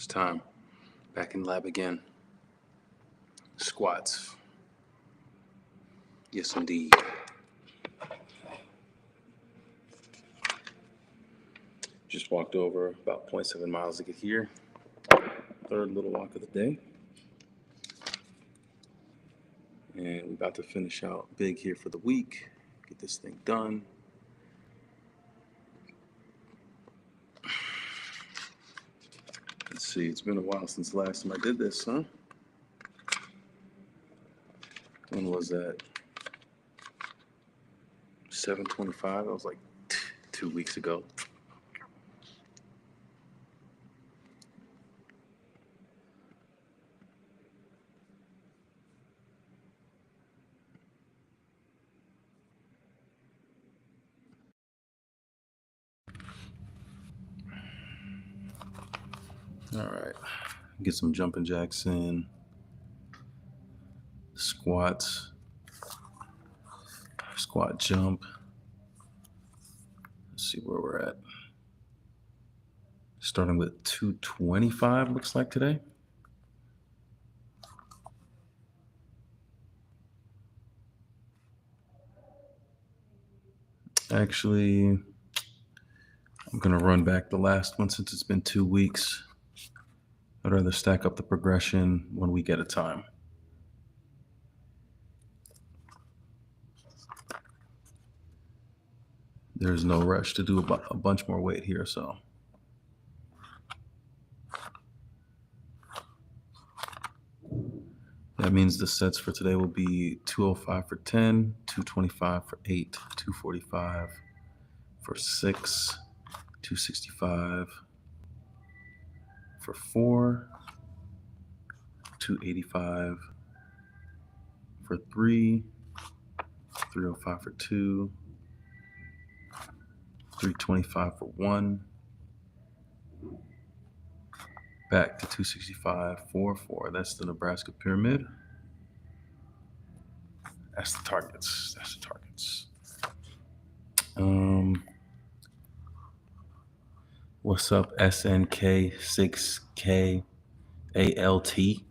It's time. Back in lab again. Squats. Yes, indeed. Just walked over about 0.7 miles to get here. Third little walk of the day. And we're about to finish out big here for the week. Get this thing done. Let's see, it's been a while since the last time I did this, huh? When was that? 7:25. That was like 2 weeks ago. All right, get some jumping jacks in, squats, squat jump. Let's see where we're at. Starting with 225, looks like today. Actually, I'm gonna run back the last one since it's been 2 weeks. I'd rather stack up the progression 1 week at a time. There's no rush to do a bunch more weight here, so. That means the sets for today will be 205 for 10, 225 for 8, 245 for 6, 265 for 4, 285 for 3, 305 for 2, 325 for 1, back to 265 for 4. That's the Nebraska pyramid. That's the targets. What's up, SNK6KALT?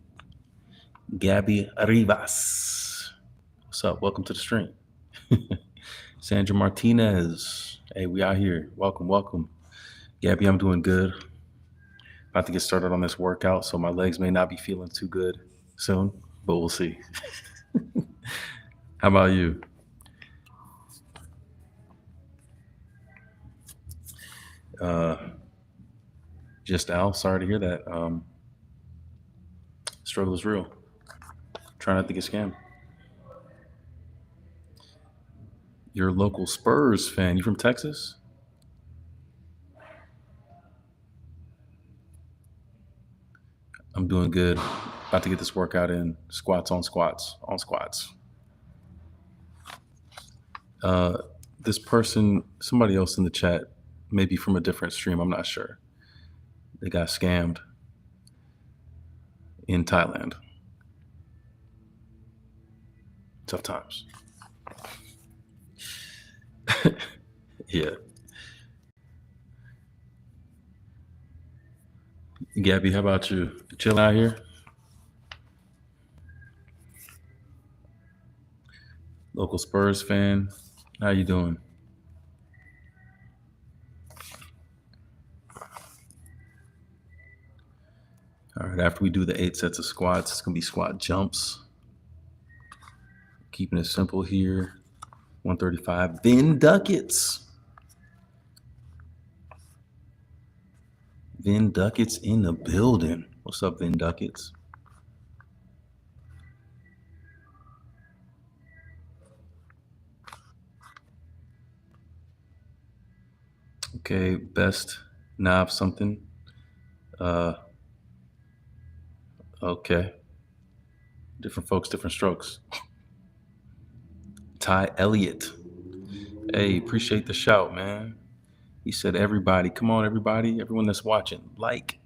Gabby Rivas. What's up? Welcome to the stream. Sandra Martinez. Hey, we out here. Welcome. Gabby, I'm doing good. About to get started on this workout, so my legs may not be feeling too good soon, but we'll see. How about you? Just Al, sorry to hear that. Struggle is real. Try not to get scammed. You're a local Spurs fan. You from Texas? I'm doing good. About to get this workout in. Squats on squats. This person, somebody else in the chat, maybe from a different stream, I'm not sure. They got scammed in Thailand. Tough times. Yeah. Gabby, how about you? Chill out here? Local Spurs fan. How you doing? All right, after we do the 8 sets of squats, it's going to be squat jumps. Keeping it simple here. 135. Vin Duckets. Vin Duckets in the building. What's up, Vin Duckets? Okay, best knob something. Okay. Different folks, different strokes. Ty Elliott. Hey, appreciate the shout, man. He said, everybody, come on, everybody, everyone that's watching, like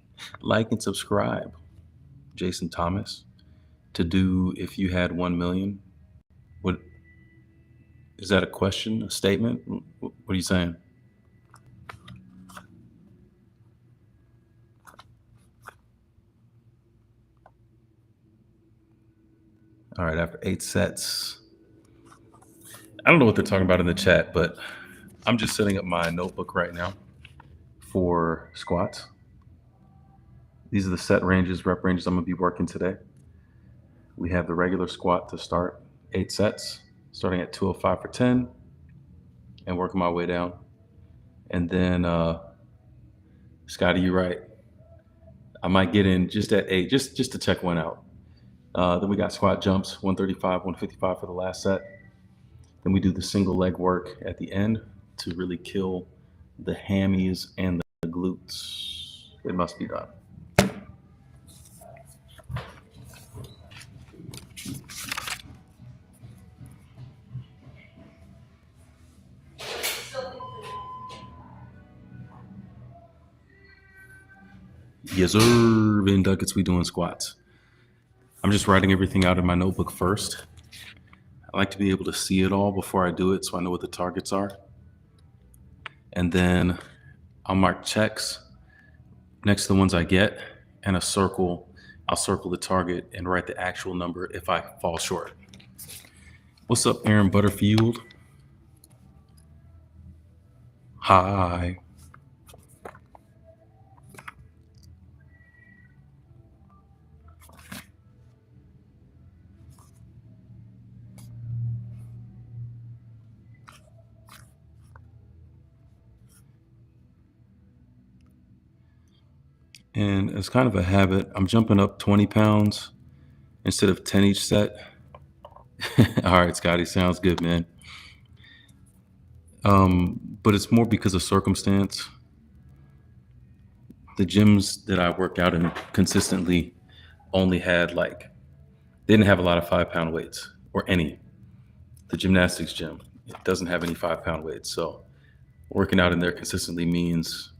and subscribe. Jason Thomas. To do if you had 1 million. What is that, a question, a statement? What are you saying? All right, after 8 sets. I don't know what they're talking about in the chat, but I'm just setting up my notebook right now for squats. These are the set ranges, rep ranges I'm going to be working today. We have the regular squat to start, 8 sets, starting at 205 for 10 and working my way down. And then, Scotty, you're right. I might get in just at 8, just to check one out. Then we got squat jumps, 135, 155 for the last set. Then we do the single leg work at the end to really kill the hammies and the glutes. It must be done. Yes, sir. In Duckets, we doing squats. I'm just writing everything out in my notebook first. I like to be able to see it all before I do it so I know what the targets are. And then I'll mark checks next to the ones I get and a circle. I'll circle the target and write the actual number if I fall short. What's up, Aaron Butterfield? Hi. And it's kind of a habit. I'm jumping up 20 pounds instead of 10 each set. All right, Scotty, sounds good, man. But it's more because of circumstance. The gyms that I work out in consistently only had they didn't have a lot of 5-pound weights or any. The gymnastics gym, it doesn't have any 5-pound weights. So working out in there consistently means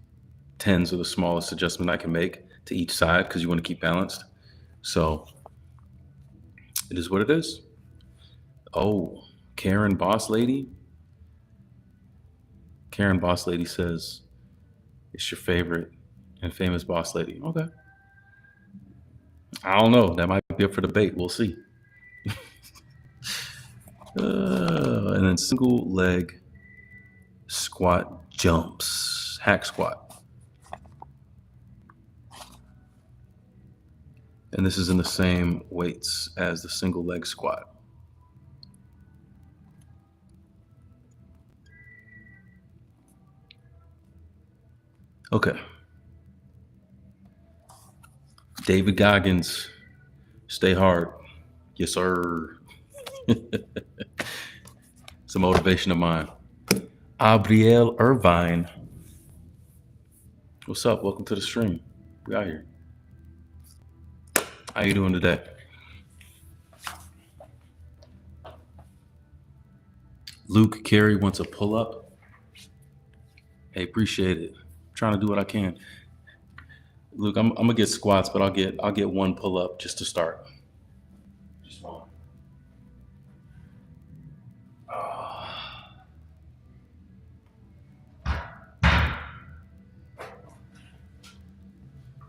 10s are the smallest adjustment I can make to each side because you want to keep balanced. So it is what it is. Oh, Karen Boss Lady. Karen Boss Lady says it's your favorite and famous boss lady. Okay. I don't know. That might be up for debate. We'll see. And then single leg squat jumps, hack squat. And this is in the same weights as the single leg squat. Okay. David Goggins, stay hard. Yes, sir. It's a motivation of mine. Abriel Irvine. What's up? Welcome to the stream. We out here. How you doing today? Luke Carey wants a pull-up. Hey, appreciate it. Trying to do what I can. Luke, I'm gonna get squats, but I'll get one pull-up just to start. Just one.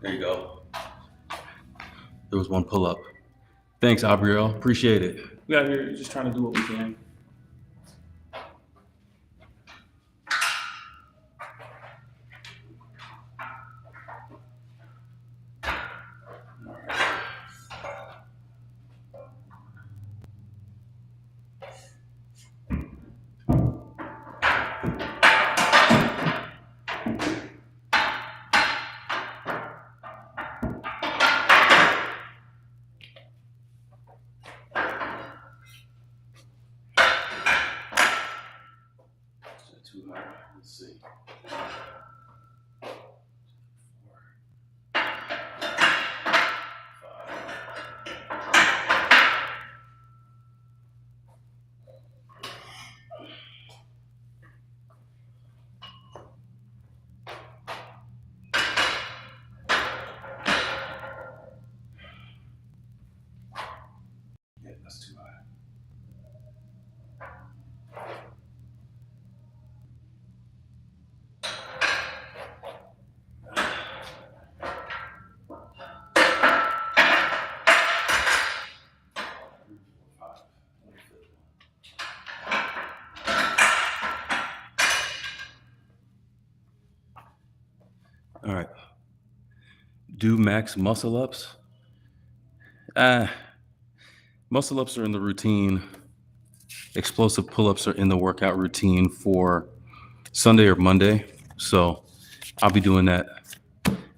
There you go. There was one pull-up. Thanks, Abriel. Appreciate it. We out here just trying to do what we can. Too high. Let's see. Yeah, that's too high. All right. Do max muscle ups. Ah, muscle ups are in the routine. Explosive pull ups are in the workout routine for Sunday or Monday. So I'll be doing that.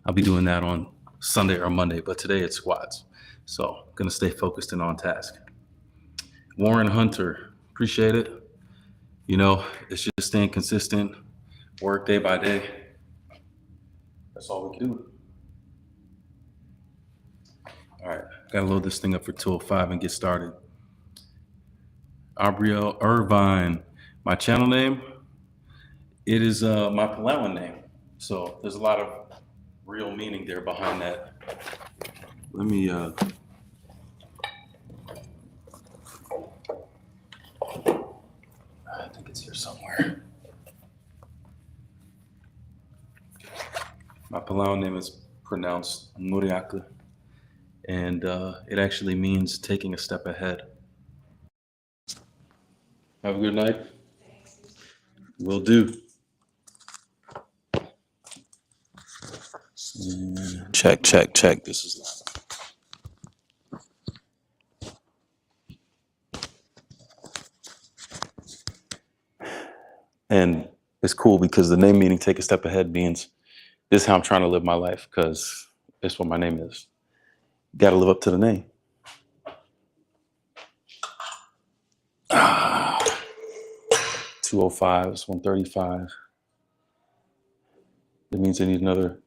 I'll be doing that on Sunday or Monday, but today it's squats. So I'm gonna stay focused and on task. Warren Hunter, appreciate it. You know, it's just staying consistent, work day by day. That's all we can do. All right, gotta load this thing up for 205 and get started. Abriel Irvine, my channel name, it is my Palawan name. So there's a lot of real meaning there behind that. Let me, I think it's here somewhere. My Palawan name is pronounced Nguriaka, and it actually means taking a step ahead. Have a good night. Will do. Check, check, check. This is and it's cool because the name meaning take a step ahead means this is how I'm trying to live my life because it's what my name is. Got to live up to the name. 205 is 135. That means I need another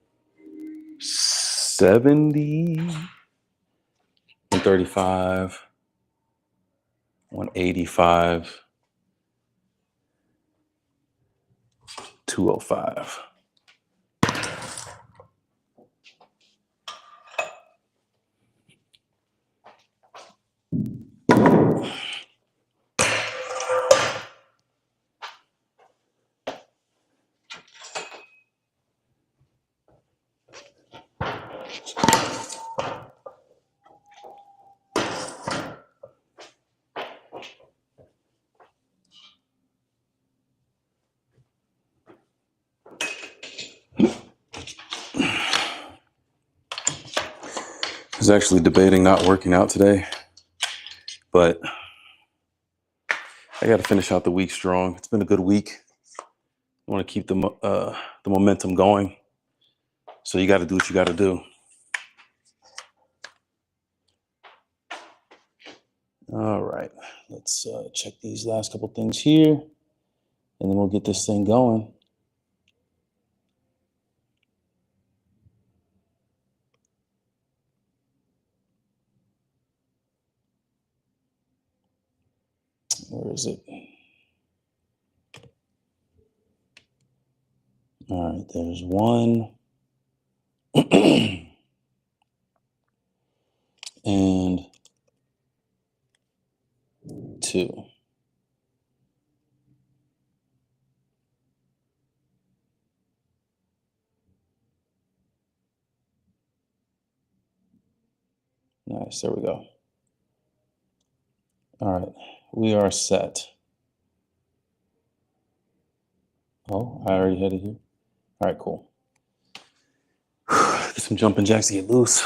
70, 135, 185, 205. I was actually debating not working out today, but I got to finish out the week strong. It's been a good week. I want to keep the momentum going. So you got to do what you got to do. All right, let's check these last couple things here, and then we'll get this thing going. Where is it? All right, there's one. And 2. Nice, there we go. All right, we are set. Oh, I already had it here. All right, cool. Get some jumping jacks to get loose.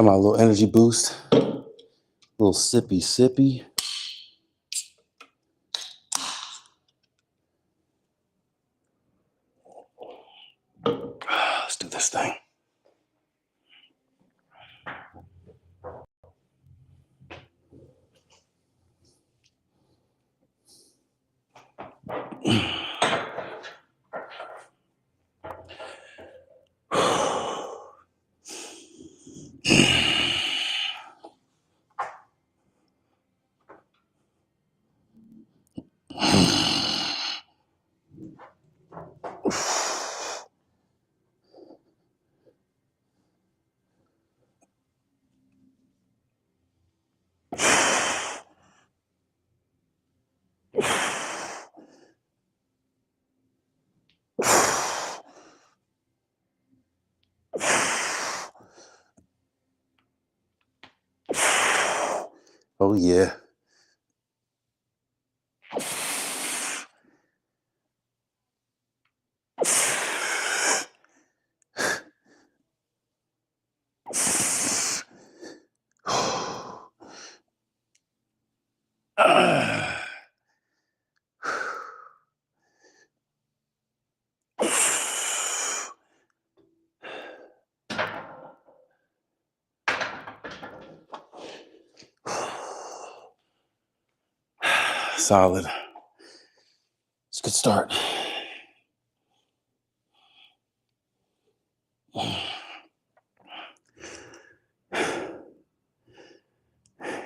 Got my little energy boost. A little sippy. Let's do this thing. Oh yeah. Solid. It's a good start.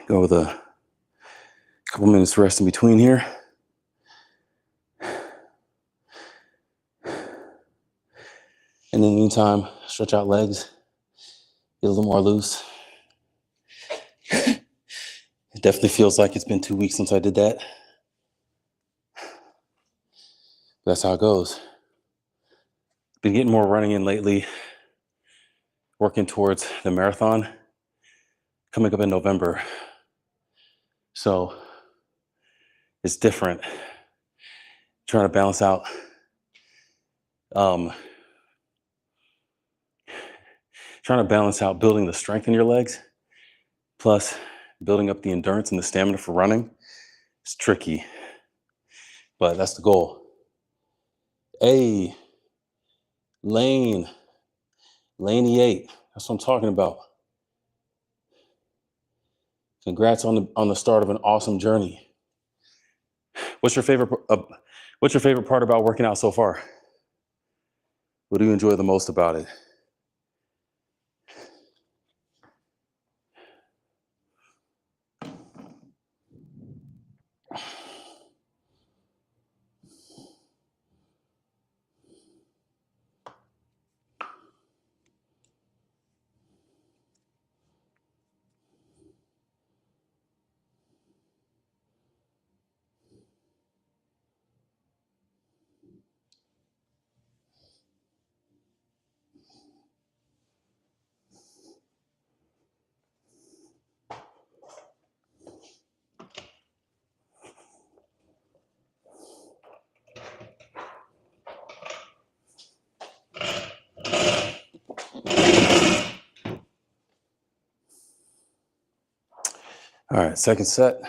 Go with a couple minutes rest in between here. In the meantime, stretch out legs, get a little more loose. It definitely feels like it's been 2 weeks since I did that. That's how it goes. Been getting more running in lately, working towards the marathon coming up in November. So it's different. Trying to balance out building the strength in your legs, plus building up the endurance and the stamina for running. It's tricky, but that's the goal. Hey, Laney 8. That's what I'm talking about. Congrats on the start of an awesome journey. What's your favorite part about working out so far? What do you enjoy the most about it? All right, second set.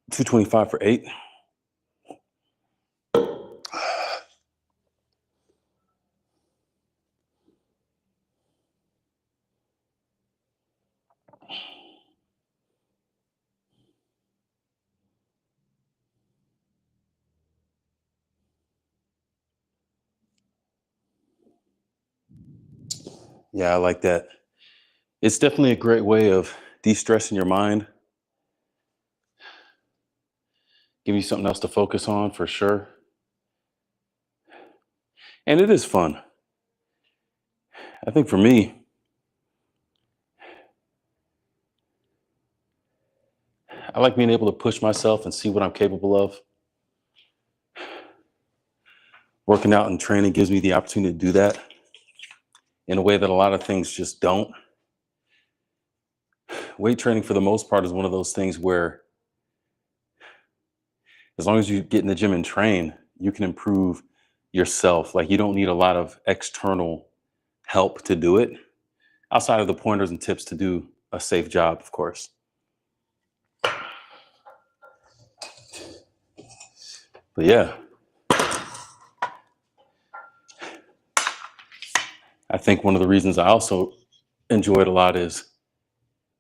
225 for 8. Yeah, I like that. It's definitely a great way of de-stressing your mind. Give you something else to focus on for sure. And it is fun. I think for me, I like being able to push myself and see what I'm capable of. Working out and training gives me the opportunity to do that in a way that a lot of things just don't. Weight training, for the most part, is one of those things where as long as you get in the gym and train, you can improve yourself. Like, you don't need a lot of external help to do it. outside of the pointers and tips to do a safe job, of course. But yeah, I think one of the reasons I also enjoy it a lot is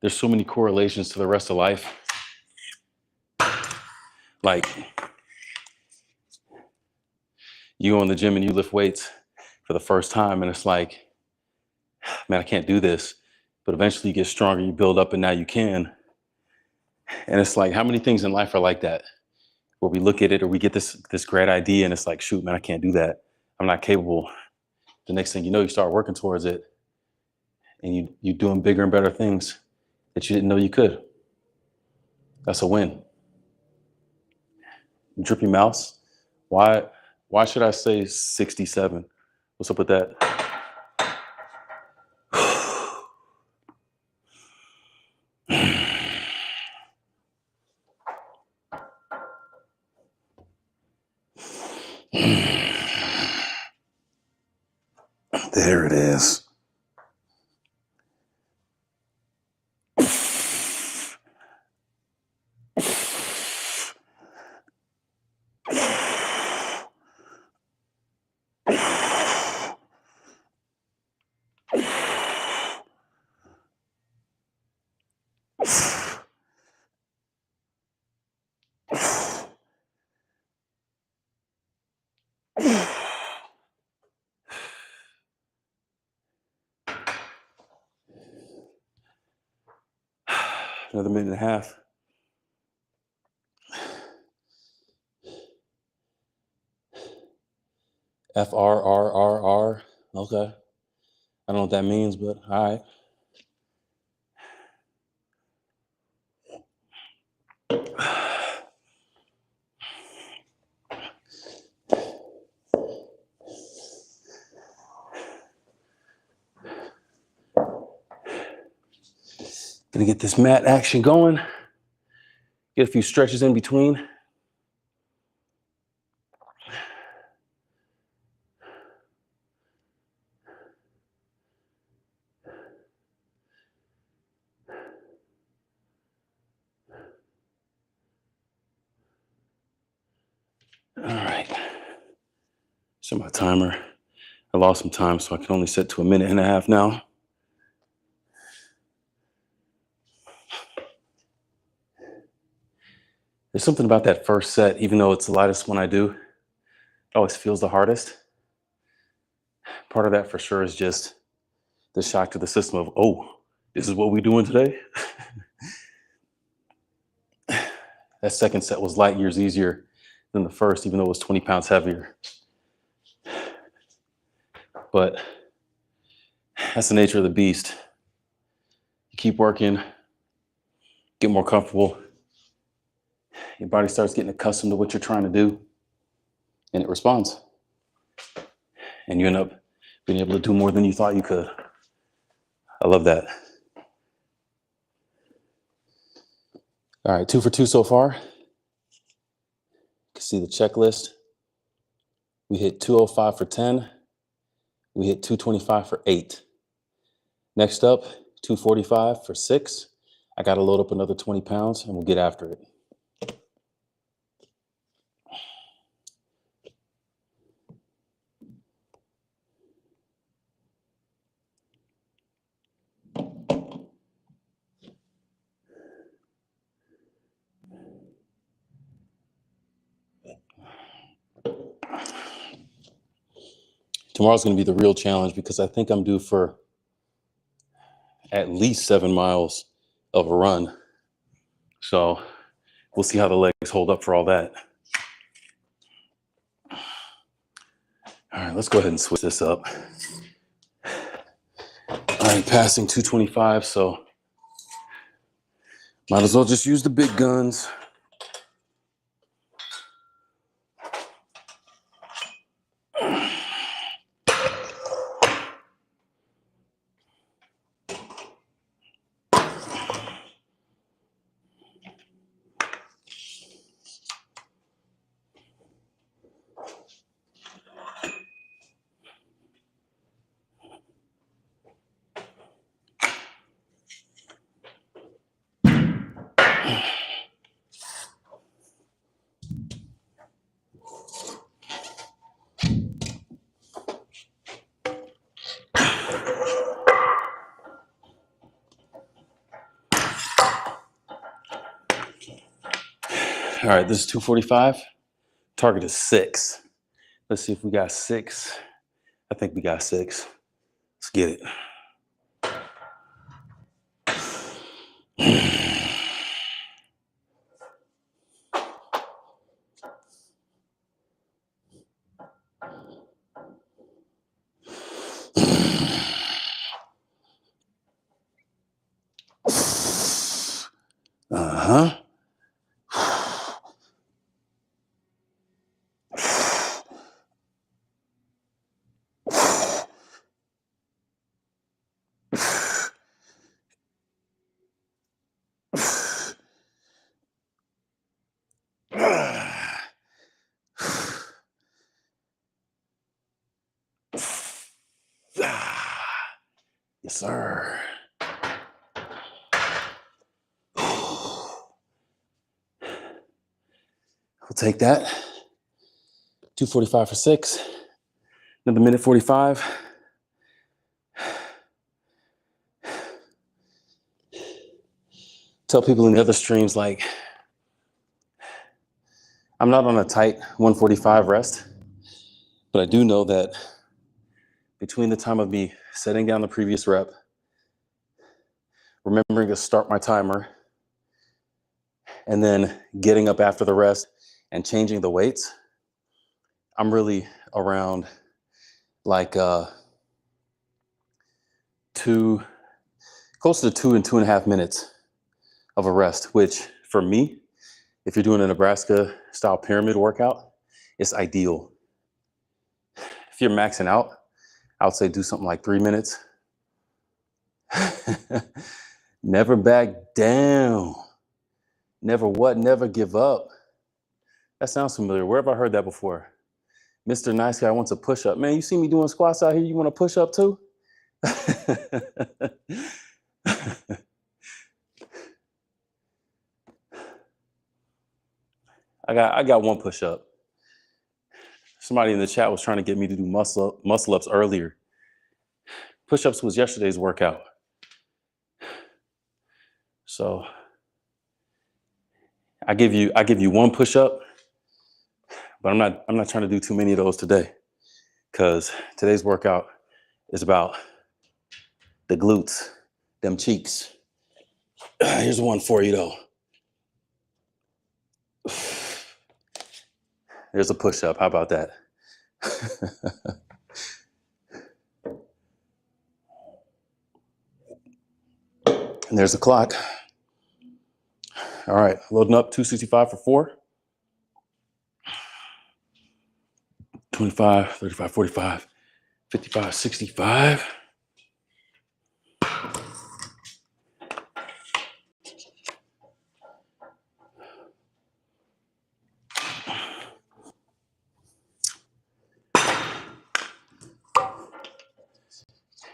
there's so many correlations to the rest of life. Like, you go in the gym and you lift weights for the first time, and it's like, man, I can't do this. But eventually you get stronger, you build up, and now you can. And it's like, how many things in life are like that? Where we look at it or we get this great idea and it's like, shoot, man, I can't do that. I'm not capable. The next thing you know, you start working towards it and you're doing bigger and better things that you didn't know you could. That's a win. Drippy Mouse. Why should I say 67? What's up with that? There it is. Another minute and a half. FRRRR. Okay. I don't know what that means, but all right. Gonna get this mat action going. Get a few stretches in between. All right. So my timer, I lost some time, so I can only set to a minute and a half now. There's something about that first set, even though it's the lightest one I do, it always feels the hardest. Part of that for sure is just the shock to the system of, oh, this is what we're doing today. That second set was light years easier than the first, even though it was 20 pounds heavier. But that's the nature of the beast. You keep working, get more comfortable. Your body starts getting accustomed to what you're trying to do, and it responds. And you end up being able to do more than you thought you could. I love that. All right, 2 for 2 so far. You can see the checklist. We hit 205 for 10. We hit 225 for 8. Next up, 245 for 6. I got to load up another 20 pounds and we'll get after it. Tomorrow's going to be the real challenge because I think I'm due for at least 7 miles of a run. So we'll see how the legs hold up for all that. All right, let's go ahead and switch this up. I ain't passing 225, so might as well just use the big guns. All right, this is 245. Target is 6. Let's see if we got 6. I think we got 6. Let's get it. Uh-huh. Yes, sir. We'll take that. 245 for 6. Another minute 45. Tell people in the other streams, like, I'm not on a tight 145 rest, but I do know that between the time of me setting down the previous rep, remembering to start my timer, and then getting up after the rest and changing the weights, I'm really around like close to 2 and 2.5 minutes of a rest, which for me, if you're doing a Nebraska style pyramid workout, it's ideal. If you're maxing out, I would say do something like 3 minutes. Never back down. Never what? Never give up. That sounds familiar. Where have I heard that before? Mr. Nice Guy wants a push-up. Man, you see me doing squats out here, you want a push-up too? I got one push-up. Somebody in the chat was trying to get me to do muscle-ups earlier. Push-ups was yesterday's workout. So I give you one push-up, but I'm not trying to do too many of those today, because today's workout is about the glutes, them cheeks. Here's one for you though. There's a push-up. How about that? And there's the clock. All right, loading up 265 for 4. 25, 35, 45, 55, 65.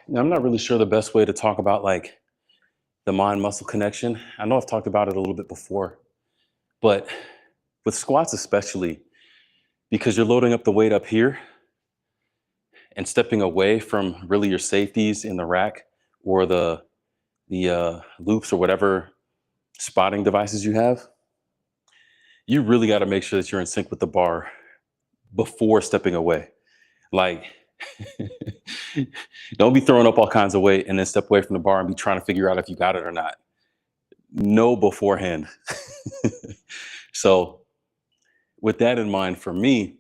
Now, I'm not really sure the best way to talk about like the mind-muscle connection. I know I've talked about it a little bit before, but with squats especially, because you're loading up the weight up here and stepping away from really your safeties in the rack or the loops or whatever spotting devices you have, you really got to make sure that you're in sync with the bar before stepping away. Like, don't be throwing up all kinds of weight and then step away from the bar and be trying to figure out if you got it or not. Know beforehand. So with that in mind, for me,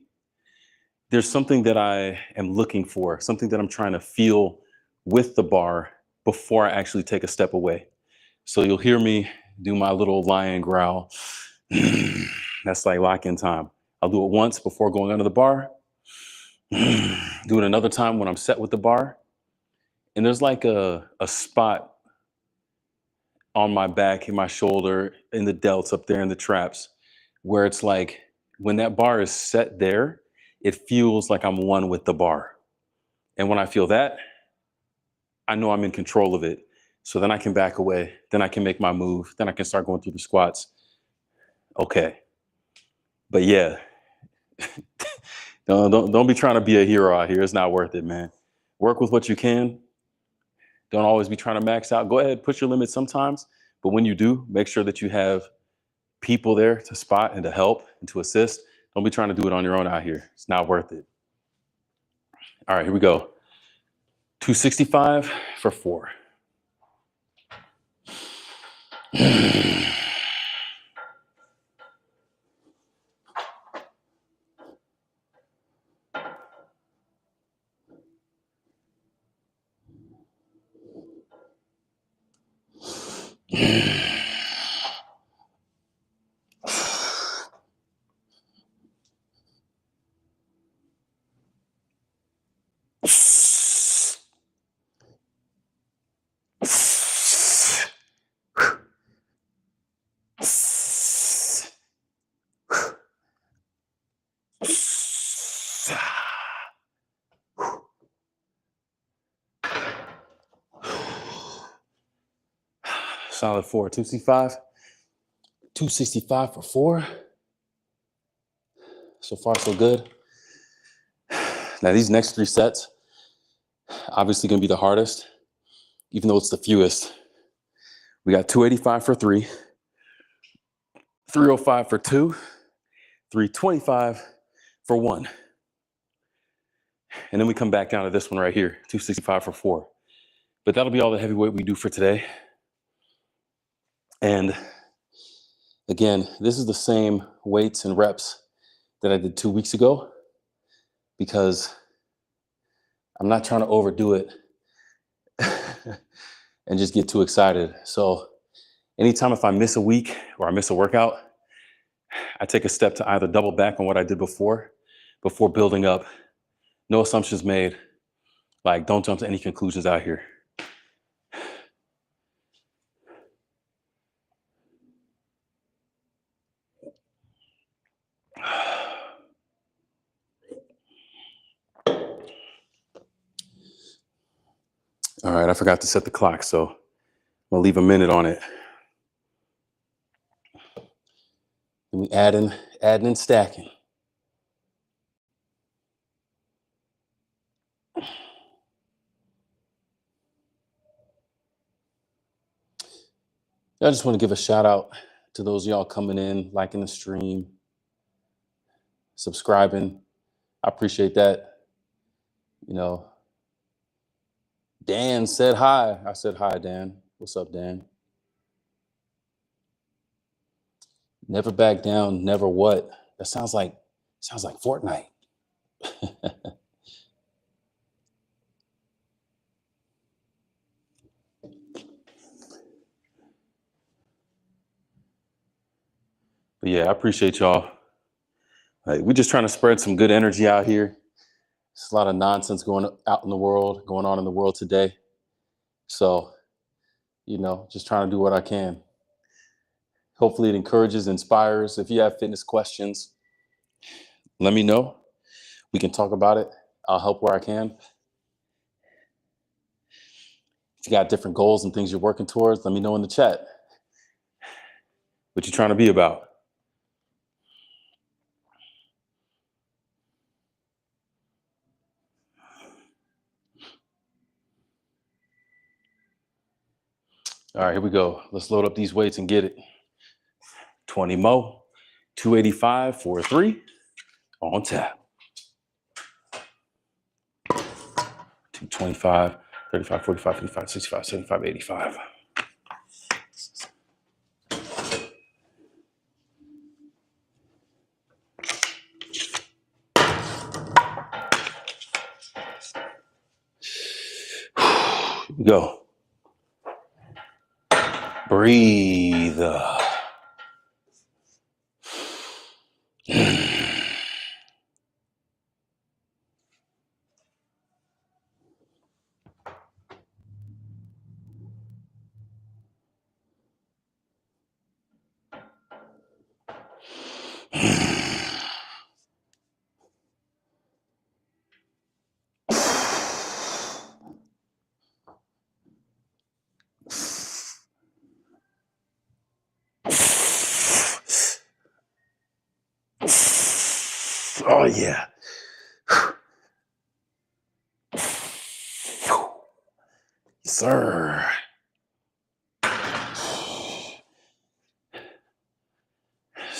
there's something that I am looking for, something that I'm trying to feel with the bar before I actually take a step away. So you'll hear me do my little lion growl. That's like lock-in time. I'll do it once before going under the bar. Do it another time when I'm set with the bar. And there's like a spot on my back, in my shoulder, in the delts up there in the traps, where it's like when that bar is set there, it feels like I'm one with the bar. And when I feel that, I know I'm in control of it. So then I can back away. Then I can make my move. Then I can start going through the squats. Okay. But yeah, don't be trying to be a hero out here. It's not worth it, man. Work with what you can. Don't always be trying to max out. Go ahead, push your limits sometimes. But when you do, make sure that you have people there to spot and to help and to assist. Don't be trying to do it on your own out here. It's not worth it. All right, here we go. 265 for 4. Solid 4. 265. 265 for 4. So far, so good. Now, these next 3 sets, obviously going to be the hardest, even though it's the fewest. We got 285 for 3, 305 for 2, 325 for 1. And then we come back down to this one right here, 265 for 4. But that'll be all the heavyweight we do for today. And again, this is the same weights and reps that I did 2 weeks ago because I'm not trying to overdo it and just get too excited. So anytime if I miss a week or I miss a workout, I take a step to either double back on what I did before building up. No assumptions made. Like, don't jump to any conclusions out here. All right, I forgot to set the clock, so I'm gonna leave a minute on it. And we adding and stacking. I just want to give a shout out to those of y'all coming in, liking the stream, subscribing. I appreciate that. You know, Dan said hi. I said hi, Dan. What's up, Dan? Never back down, never what? That sounds like Fortnite. But yeah, I appreciate y'all. Like, we're just trying to spread some good energy out here. There's a lot of nonsense going on in the world today. So, you know, just trying to do what I can. Hopefully it encourages, inspires. If you have fitness questions, let me know. We can talk about it. I'll help where I can. If you got different goals and things you're working towards, let me know in the chat. What you trying to be about? All right, here we go. Let's load up these weights and get it. 20 mo, 285 for 3 on tap. 225, 35, 45, 55, 65, 75, 85. Here we go. Breathe. Oh, yeah. Yes, sir.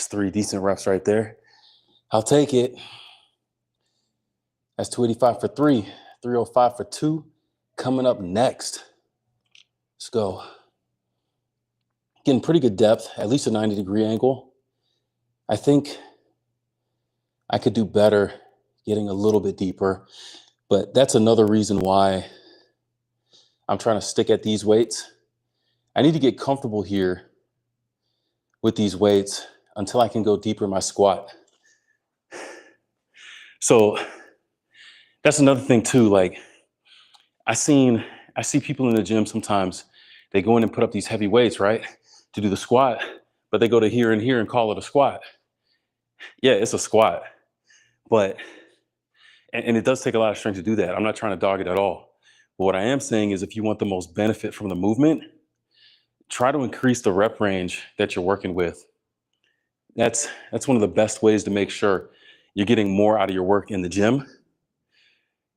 That's 3 decent reps right there. I'll take it. That's 285 for 3, 305 for 2. Coming up next. Let's go. Getting pretty good depth, at least a 90-degree angle. I think I could do better getting a little bit deeper, but that's another reason why I'm trying to stick at these weights. I need to get comfortable here with these weights until I can go deeper in my squat. So that's another thing too. Like I see people in the gym sometimes, they go in and put up these heavy weights, right? To do the squat, but they go to here and here and call it a squat. Yeah, it's a squat, but, and it does take a lot of strength to do that. I'm not trying to dog it at all. But what I am saying is if you want the most benefit from the movement, try to increase the rep range that you're working with. That's one of the best ways to make sure you're getting more out of your work in the gym.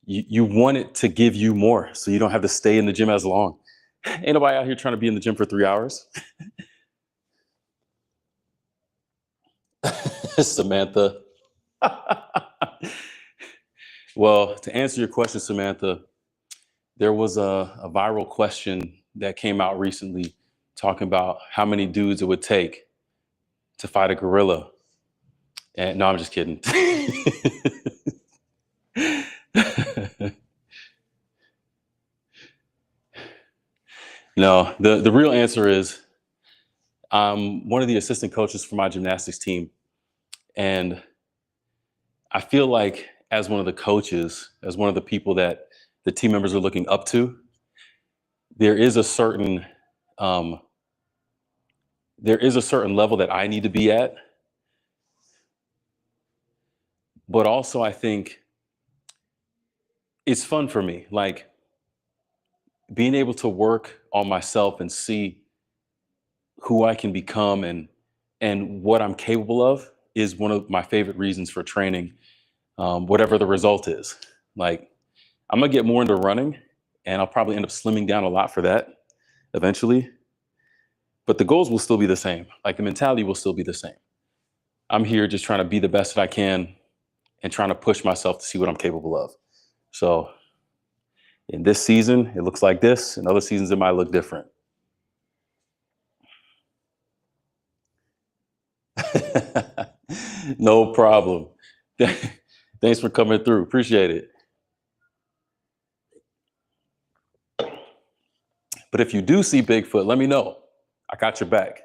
You want it to give you more so you don't have to stay in the gym as long. Ain't nobody out here trying to be in the gym for 3 hours. Samantha. Well, to answer your question, Samantha, there was a viral question that came out recently talking about how many dudes it would take to fight a gorilla. And no, I'm just kidding. No, the real answer is I'm one of the assistant coaches for my gymnastics team. And I feel like as one of the coaches, as one of the people that the team members are looking up to, there is a certain level that I need to be at. But also I think it's fun for me, like being able to work on myself and see who I can become and what I'm capable of is one of my favorite reasons for training, whatever the result is. Like I'm gonna get more into running and I'll probably end up slimming down a lot for that eventually. But the goals will still be the same. Like the mentality will still be the same. I'm here just trying to be the best that I can and trying to push myself to see what I'm capable of. So in this season, it looks like this. In other seasons, it might look different. No problem. Thanks for coming through. Appreciate it. But if you do see Bigfoot, let me know. I got your back.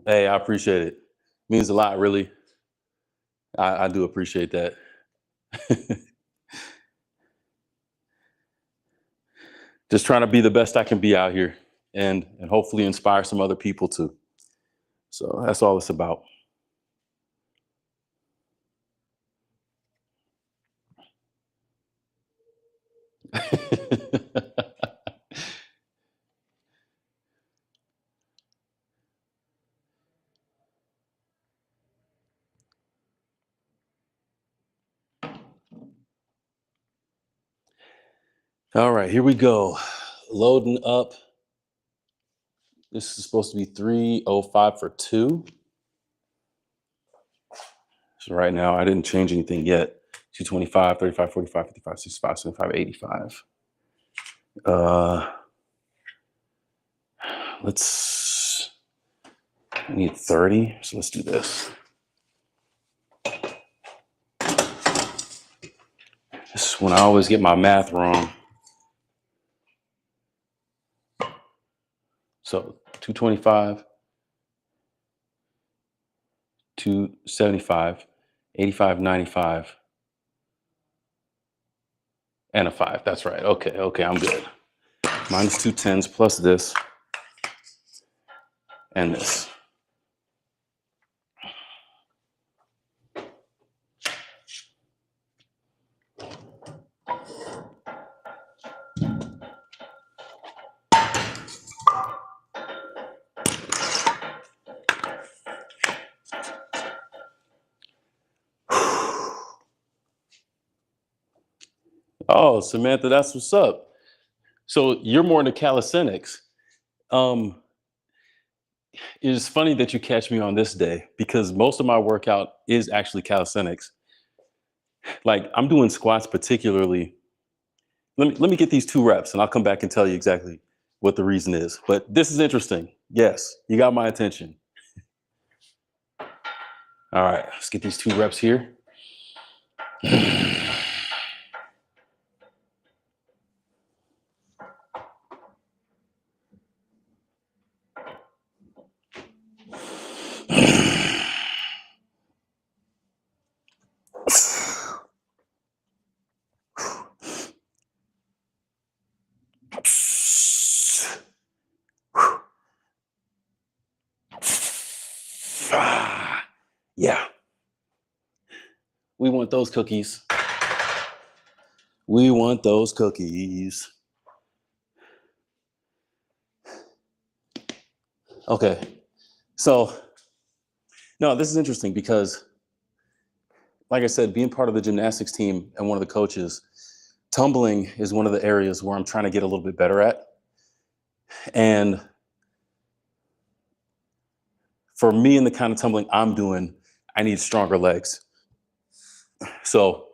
Hey, I appreciate it. Means a lot, really. I do appreciate that. Just trying to be the best I can be out here and hopefully inspire some other people too. So that's all it's about. All right, here we go. Loading up. This is supposed to be 305 for 2. So right now, I didn't change anything yet. 225, 35, 45, 55, 65, 75, 85. I need 30, so let's do this. This is when I always get my math wrong. So 225, 275, 85, 95, and a 5. That's right. Okay, I'm good. Minus 2 10s plus this and this. Oh, Samantha, that's what's up. So you're more into calisthenics. Um, it's funny that you catch me on this day because most of my workout is actually calisthenics. Like I'm doing squats particularly. Let me get these 2 reps and I'll come back and tell you exactly what the reason is. But this is interesting. Yes, you got my attention. All right, let's get these 2 reps here. Yeah, we want those cookies. We want those cookies. Okay, so no, this is interesting because, like I said, being part of the gymnastics team and one of the coaches, tumbling is one of the areas where I'm trying to get a little bit better at. And for me and the kind of tumbling I'm doing, I need stronger legs. So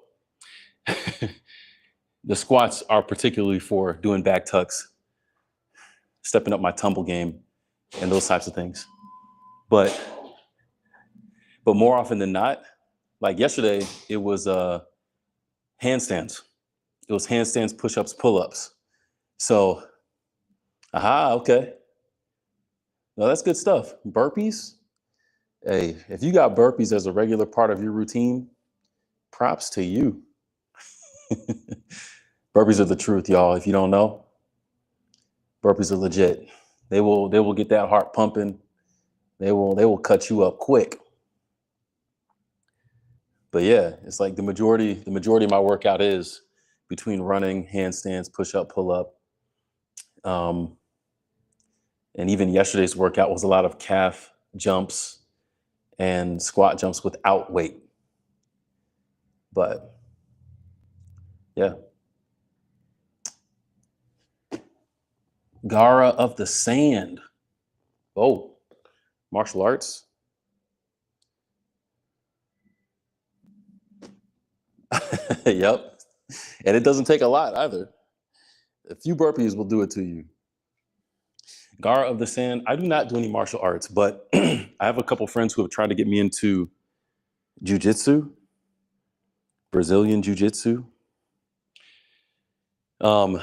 the squats are particularly for doing back tucks, stepping up my tumble game, and those types of things. But more often than not, like yesterday, it was handstands. It was handstands, push-ups, pull-ups. So, okay. No, that's good stuff. Burpees. Hey, if you got burpees as a regular part of your routine, props to you. Burpees are the truth, y'all. If you don't know, burpees are legit. They will get that heart pumping. They will cut you up quick. But yeah, it's like the majority of my workout is between running, handstands, push up, pull up. And even yesterday's workout was a lot of calf jumps and squat jumps without weight. But yeah. Gara of the Sand. Oh, martial arts. Yep. And it doesn't take a lot either. A few burpees will do it to you. Gara of the Sand. I do not do any martial arts, but I have a couple friends who have tried to get me into jiu-jitsu, Brazilian jiu-jitsu. And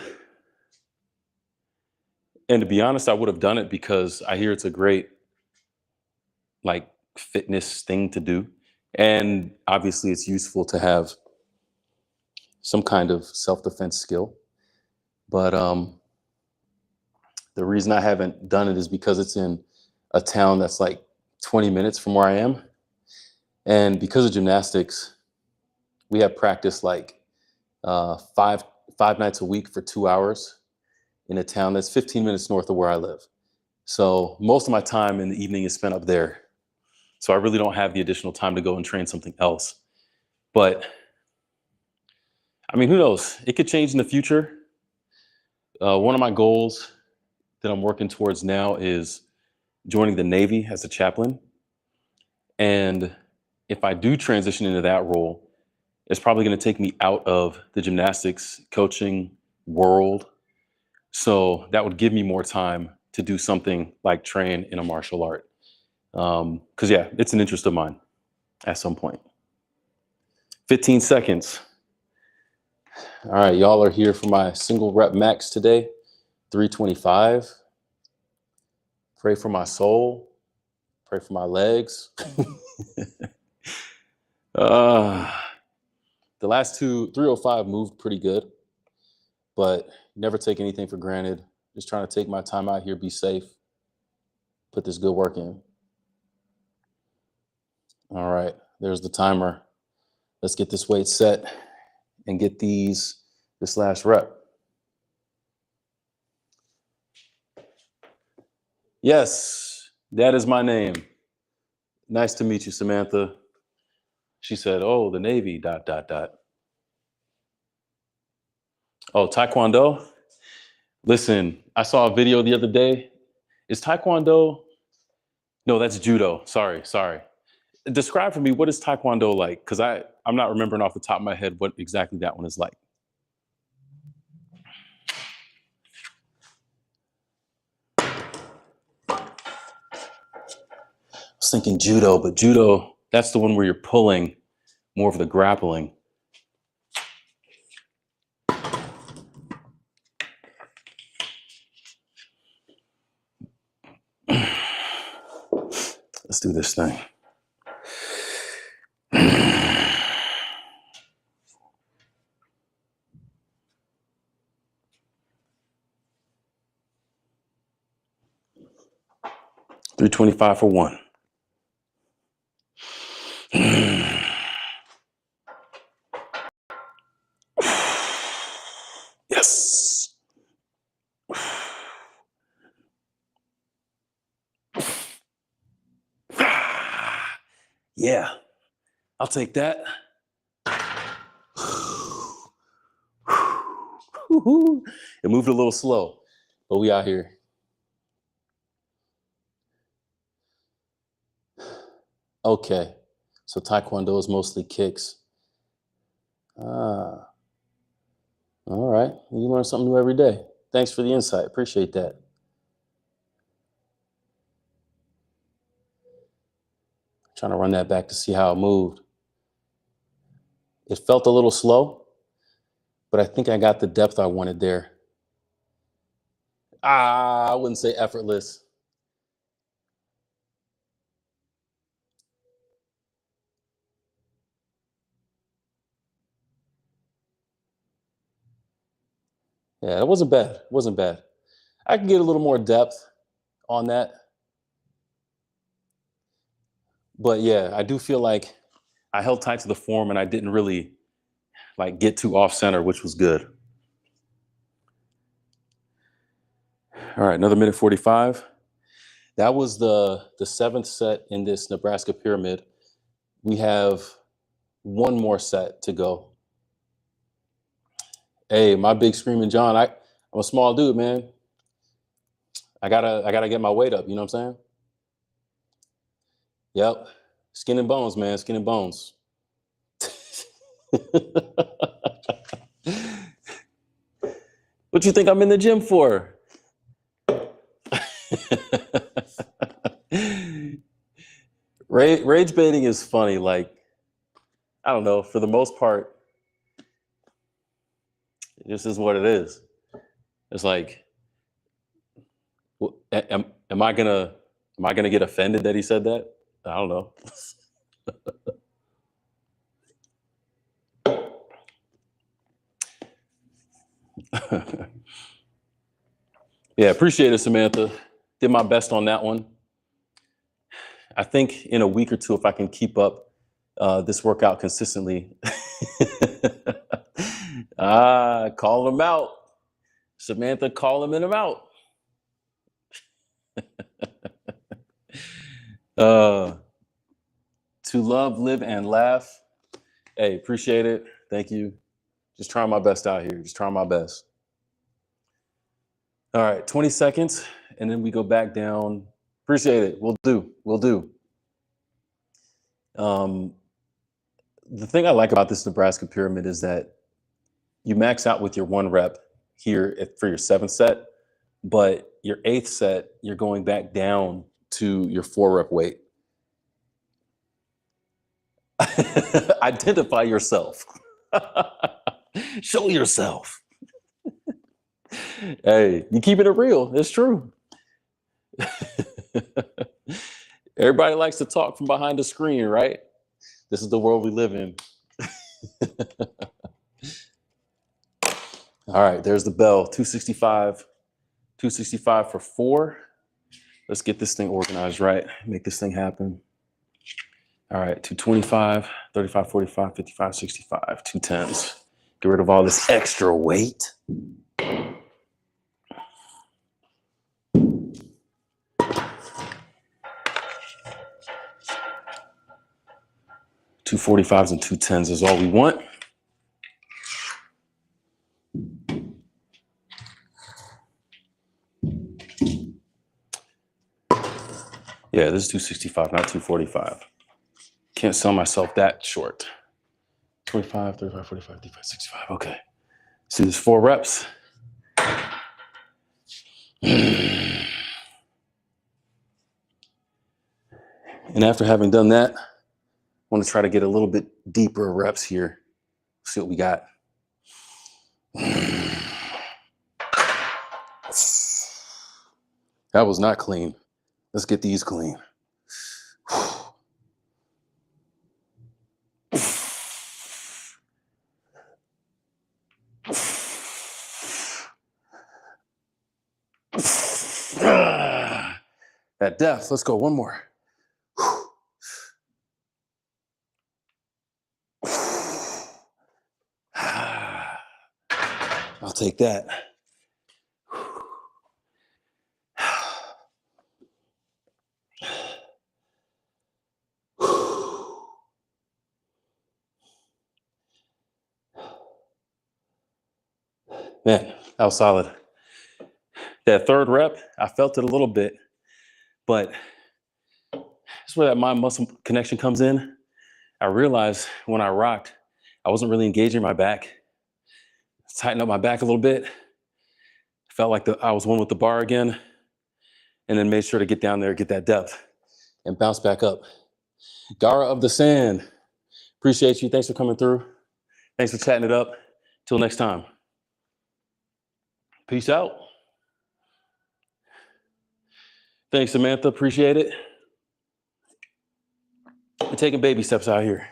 to be honest, I would have done it because I hear it's a great like fitness thing to do. And obviously it's useful to have some kind of self-defense skill. But the reason I haven't done it is because it's in a town that's like 20 minutes from where I am. And because of gymnastics, we have practice like five nights a week for 2 hours in a town that's 15 minutes north of where I live. So most of my time in the evening is spent up there. So I really don't have the additional time to go and train something else. But I mean, who knows? It could change in the future. One of my goals that I'm working towards now is joining the Navy as a chaplain. And if I do transition into that role, it's probably going to take me out of the gymnastics coaching world. So that would give me more time to do something like train in a martial art. Because yeah, it's an interest of mine at some point. 15 seconds. All right, y'all are here for my single rep max today, 325. Pray for my soul. Pray for my legs. The last 305 moved pretty good, but never take anything for granted. Just trying to take my time out here, be safe, put this good work in. All right, there's the timer. Let's get this weight set and get this last rep. Yes, that is my name. Nice to meet you, Samantha. She said, oh, the Navy, ... Oh, Taekwondo. Listen, I saw a video the other day. Is Taekwondo? No, that's judo. Sorry. Describe for me, what is Taekwondo like? Because I'm not remembering off the top of my head what exactly that one is like. I was thinking judo, but judo, that's the one where you're pulling, more of the grappling. Let's do this thing. $325 for one. Yes. Yeah, I'll take that. It moved a little slow, but we out here. Okay, so Taekwondo is mostly kicks. All right. You learn something new every day. Thanks for the insight. Appreciate that. Trying to run that back to see how it moved. It felt a little slow, but I think I got the depth I wanted there. I wouldn't say effortless. Yeah, it wasn't bad. It wasn't bad. I can get a little more depth on that. But yeah, I do feel like I held tight to the form and I didn't really get too off center, which was good. All right, another minute 45. That was the seventh set in this Nebraska pyramid. We have one more set to go. Hey, my big screaming John, I'm a small dude, man. I gotta get my weight up, you know what I'm saying? Yep. Skin and bones, man, skin and bones. What you think I'm in the gym for? Rage baiting is funny. I don't know, for the most part, it just is what it is. It's like, am I gonna get offended that he said that? I don't know. Yeah, appreciate it, Samantha. Did my best on that one. I think in a week or two, if I can keep up this workout consistently, call them out. Samantha, call him out. To love, live, and laugh. Hey, appreciate it. Thank you. Just trying my best out here. Just trying my best. All right, 20 seconds, and then we go back down. Appreciate it. We'll do. The thing I like about this Nebraska pyramid is that you max out with your 1 rep here for your 7th set, but your 8th set, you're going back down to your 4 rep weight. Identify yourself. Show yourself. Hey, you keeping it real. It's true. Everybody likes to talk from behind the screen, right? This is the world we live in. All right, there's the bell. 265 for 4. Let's get this thing organized right. Make this thing happen. All right, 225, 35, 45, 55, 65, 210s. Get rid of all this extra weight. 245s and 210s is all we want. Yeah, this is 265, not 245. Can't sell myself that short. 25, 35, 45, 55, 65. Okay. See, there's 4 reps. And after having done that, I want to try to get a little bit deeper reps here. See what we got. That was not clean. Let's get these clean. That depth. Let's go. One more. I'll take that. Man, that was solid. That 3rd rep, I felt it a little bit, but that's where that mind muscle connection comes in. I realized when I rocked, I wasn't really engaging my back. Tighten up my back a little bit. Felt like I was one with the bar again, and then made sure to get down there, get that depth, and bounce back up. Gara of the Sand, appreciate you. Thanks for coming through. Thanks for chatting it up. Till next time. Peace out. Thanks, Samantha. Appreciate it. We're taking baby steps out here.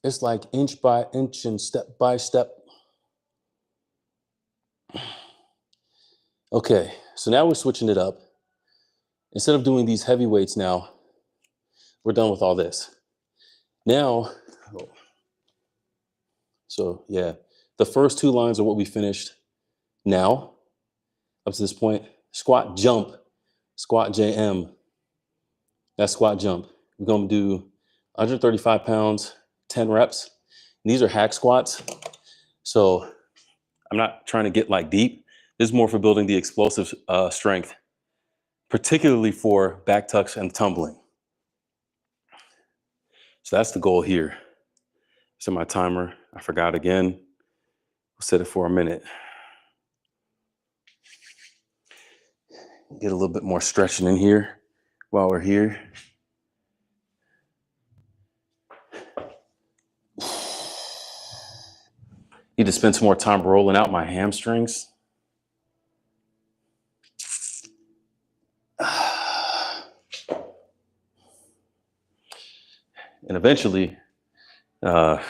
It's like inch by inch and step by step. Okay, so now we're switching it up. Instead of doing these heavy weights now, we're done with all this. Now, so yeah, the first 2 lines are what we finished now. Up to this point, squat jump, squat JM. That's squat jump. We're gonna do 135 pounds, 10 reps. And these are hack squats. So I'm not trying to get like deep. This is more for building the explosive strength, particularly for back tucks and tumbling. So that's the goal here. So my timer, I forgot again. We'll set it for a minute. Get a little bit more stretching in here while we're here. Need to spend some more time rolling out my hamstrings. And eventually, gonna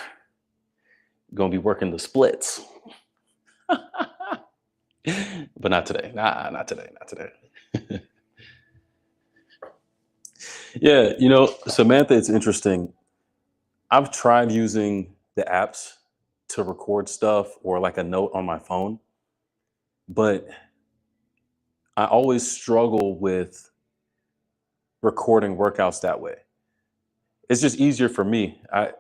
be working the splits. But not today. Not today. Yeah, Samantha, it's interesting. I've tried using the apps to record stuff or like a note on my phone, but I always struggle with recording workouts that way. It's just easier for me. I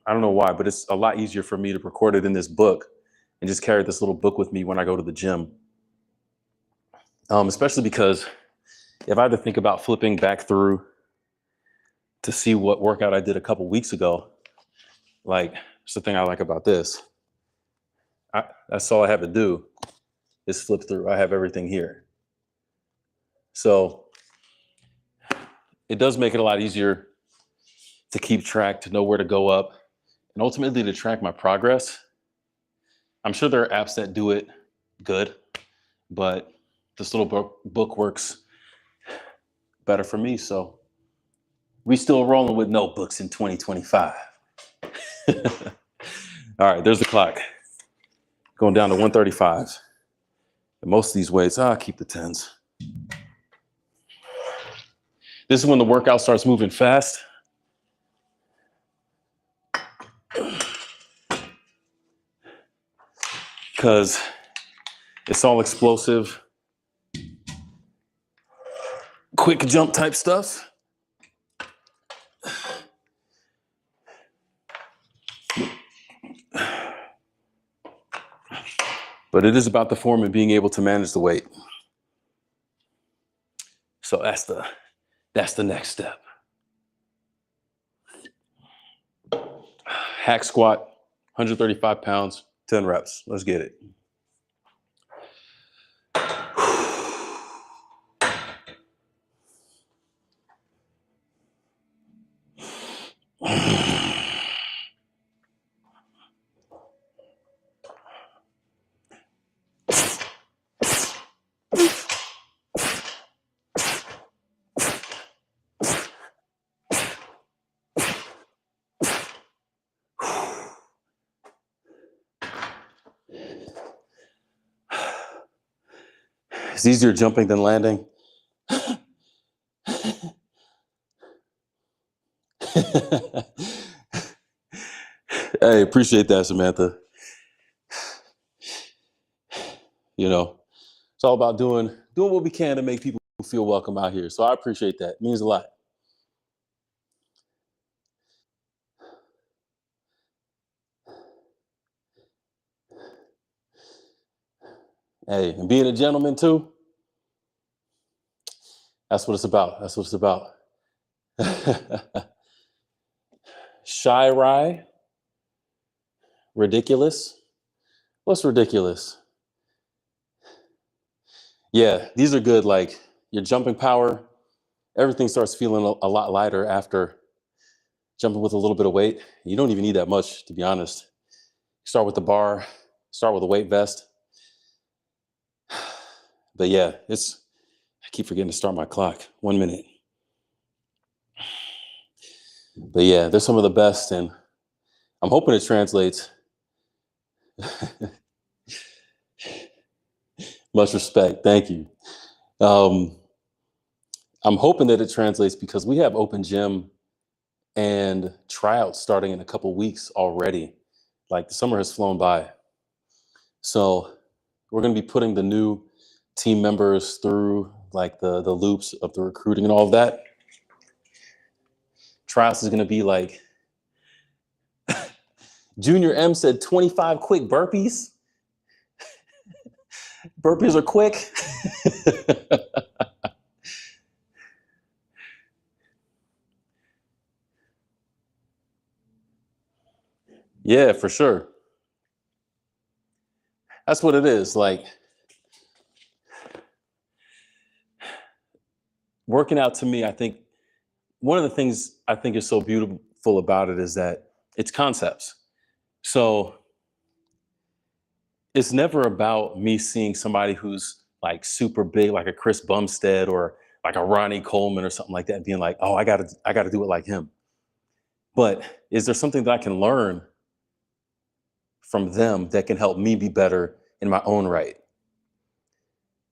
don't know why, but it's a lot easier for me to record it in this book and just carry this little book with me when I go to the gym. Especially because if I had to think about flipping back through to see what workout I did a couple weeks ago, like, it's the thing I like about this. That's all I have to do is flip through. I have everything here. So it does make it a lot easier to keep track, to know where to go up, and ultimately to track my progress. I'm sure there are apps that do it good, but this little book works better for me. So we still rolling with notebooks in 2025. All right, there's the clock. Going down to 135. And most of these weights, keep the 10s. This is when the workout starts moving fast. Because it's all explosive, quick jump type stuff. But it is about the form and being able to manage the weight. So that's the next step. Hack squat, 135 pounds, 10 reps. Let's get it. It's easier jumping than landing. Hey, appreciate that, Samantha. You know, it's all about doing what we can to make people feel welcome out here. So I appreciate that. It means a lot. Hey, and being a gentleman too, that's what it's about. That's what it's about. Shy Rye, ridiculous. What's ridiculous? Yeah, these are good. Like your jumping power, everything starts feeling a lot lighter after jumping with a little bit of weight. You don't even need that much, to be honest. Start with the bar, start with a weight vest. But yeah, I keep forgetting to start my clock. 1 minute. But yeah, they're some of the best, and I'm hoping it translates. Much respect. Thank you. Um, I'm hoping that it translates because we have open gym and tryouts starting in a couple weeks already. Like the summer has flown by. So we're going to be putting the new team members through like the loops of the recruiting and all of that. Tryouts is going to be like Junior M said 25 quick burpees. Burpees are quick. Yeah, for sure. That's what it is. Like working out to me, I think one of the things I think is so beautiful about it is that it's concepts. So it's never about me seeing somebody who's like super big, like a Chris Bumstead or like a Ronnie Coleman or something like that, being like, oh, I gotta do it like him. But is there something that I can learn from them that can help me be better in my own right?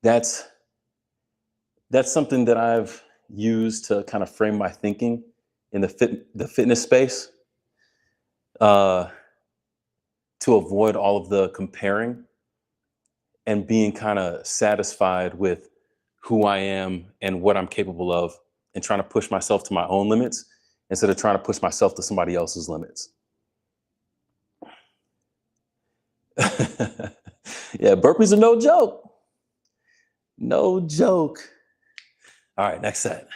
That's that's something that I've used to kind of frame my thinking in the fitness space, uh, to avoid all of the comparing and being kind of satisfied with who I am and what I'm capable of, and trying to push myself to my own limits instead of trying to push myself to somebody else's limits. Yeah, burpees are no joke. No joke. All right, next set.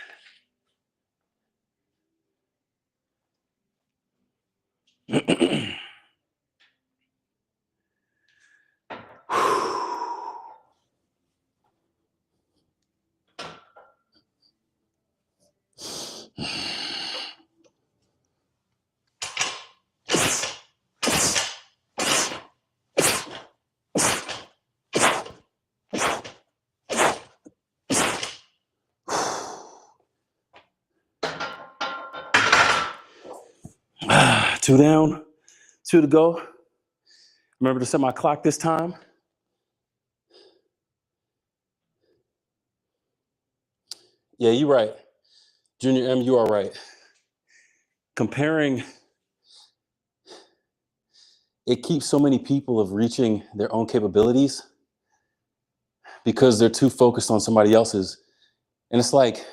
Two down, two to go. Remember to set my clock this time. Yeah, you're right. Junior M, you are right. Comparing, it keeps so many people of reaching their own capabilities because they're too focused on somebody else's. And it's like,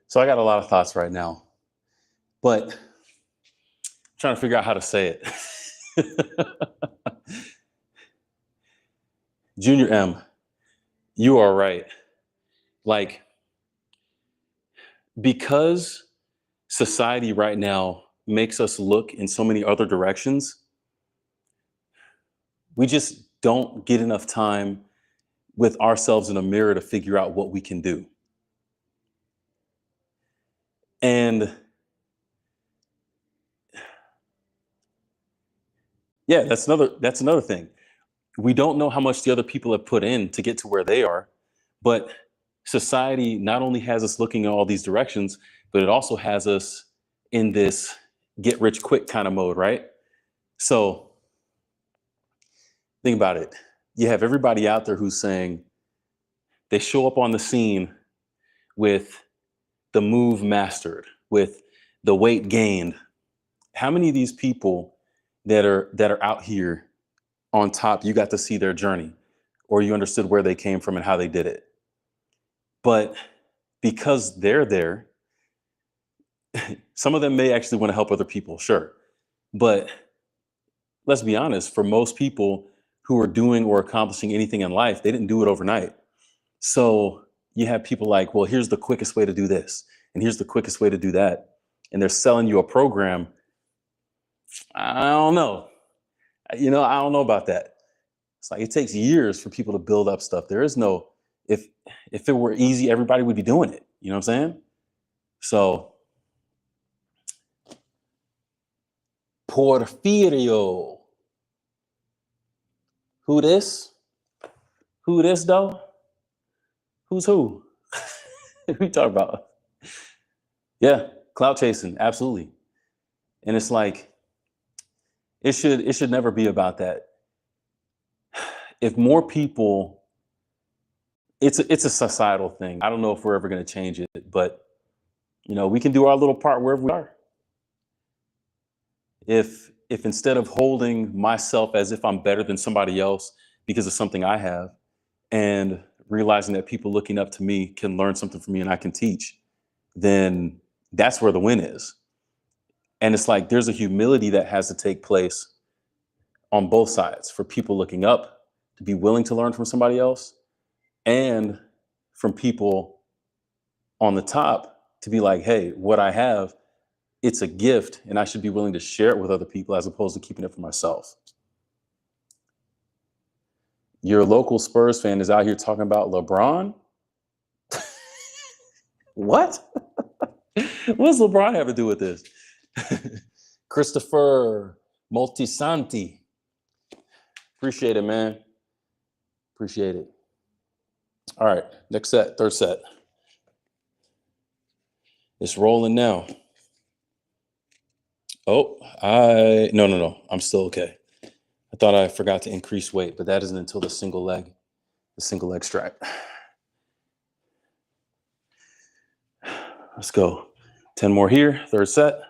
So I got a lot of thoughts right now, but I'm trying to figure out how to say it. Junior M, you are right. Like, because society right now makes us look in so many other directions, we just don't get enough time with ourselves in a mirror to figure out what we can do. And yeah, that's another thing. We don't know how much the other people have put in to get to where they are, but society not only has us looking in all these directions, but it also has us in this get rich quick kind of mode, right? So think about it. You have everybody out there who's saying they show up on the scene with the move mastered, with the weight gained. How many of these people that are out here on top, you got to see their journey, or you understood where they came from and how they did it? But because they're there, some of them may actually want to help other people, sure. But let's be honest, for most people who are doing or accomplishing anything in life, they didn't do it overnight. So you have people like, well, here's the quickest way to do this, and here's the quickest way to do that. And they're selling you a program. I don't know. I don't know about that. It's like it takes years for people to build up stuff. There is no, if it were easy, everybody would be doing it. You know what I'm saying? So Porfirio. Who this? Who this though? Who's who? Who you talking about? Yeah, cloud chasing, absolutely. And it's like it should never be about that. If more people, it's a societal thing. I don't know if we're ever going to change it, but we can do our little part wherever we are. If instead of holding myself as if I'm better than somebody else because of something I have, and realizing that people looking up to me can learn something from me and I can teach, then that's where the win is. And it's like there's a humility that has to take place on both sides, for people looking up to be willing to learn from somebody else, and from people on the top to be like, hey, what I have, it's a gift and I should be willing to share it with other people as opposed to keeping it for myself. Your local Spurs fan is out here talking about LeBron. What? What does LeBron have to do with this? Christopher Multisanti. Appreciate it, man. Appreciate it. All right, next set, third set. It's rolling now. Oh, no. I'm still okay. I thought I forgot to increase weight, but that isn't until the single leg strap. Let's go. 10 more here, third set.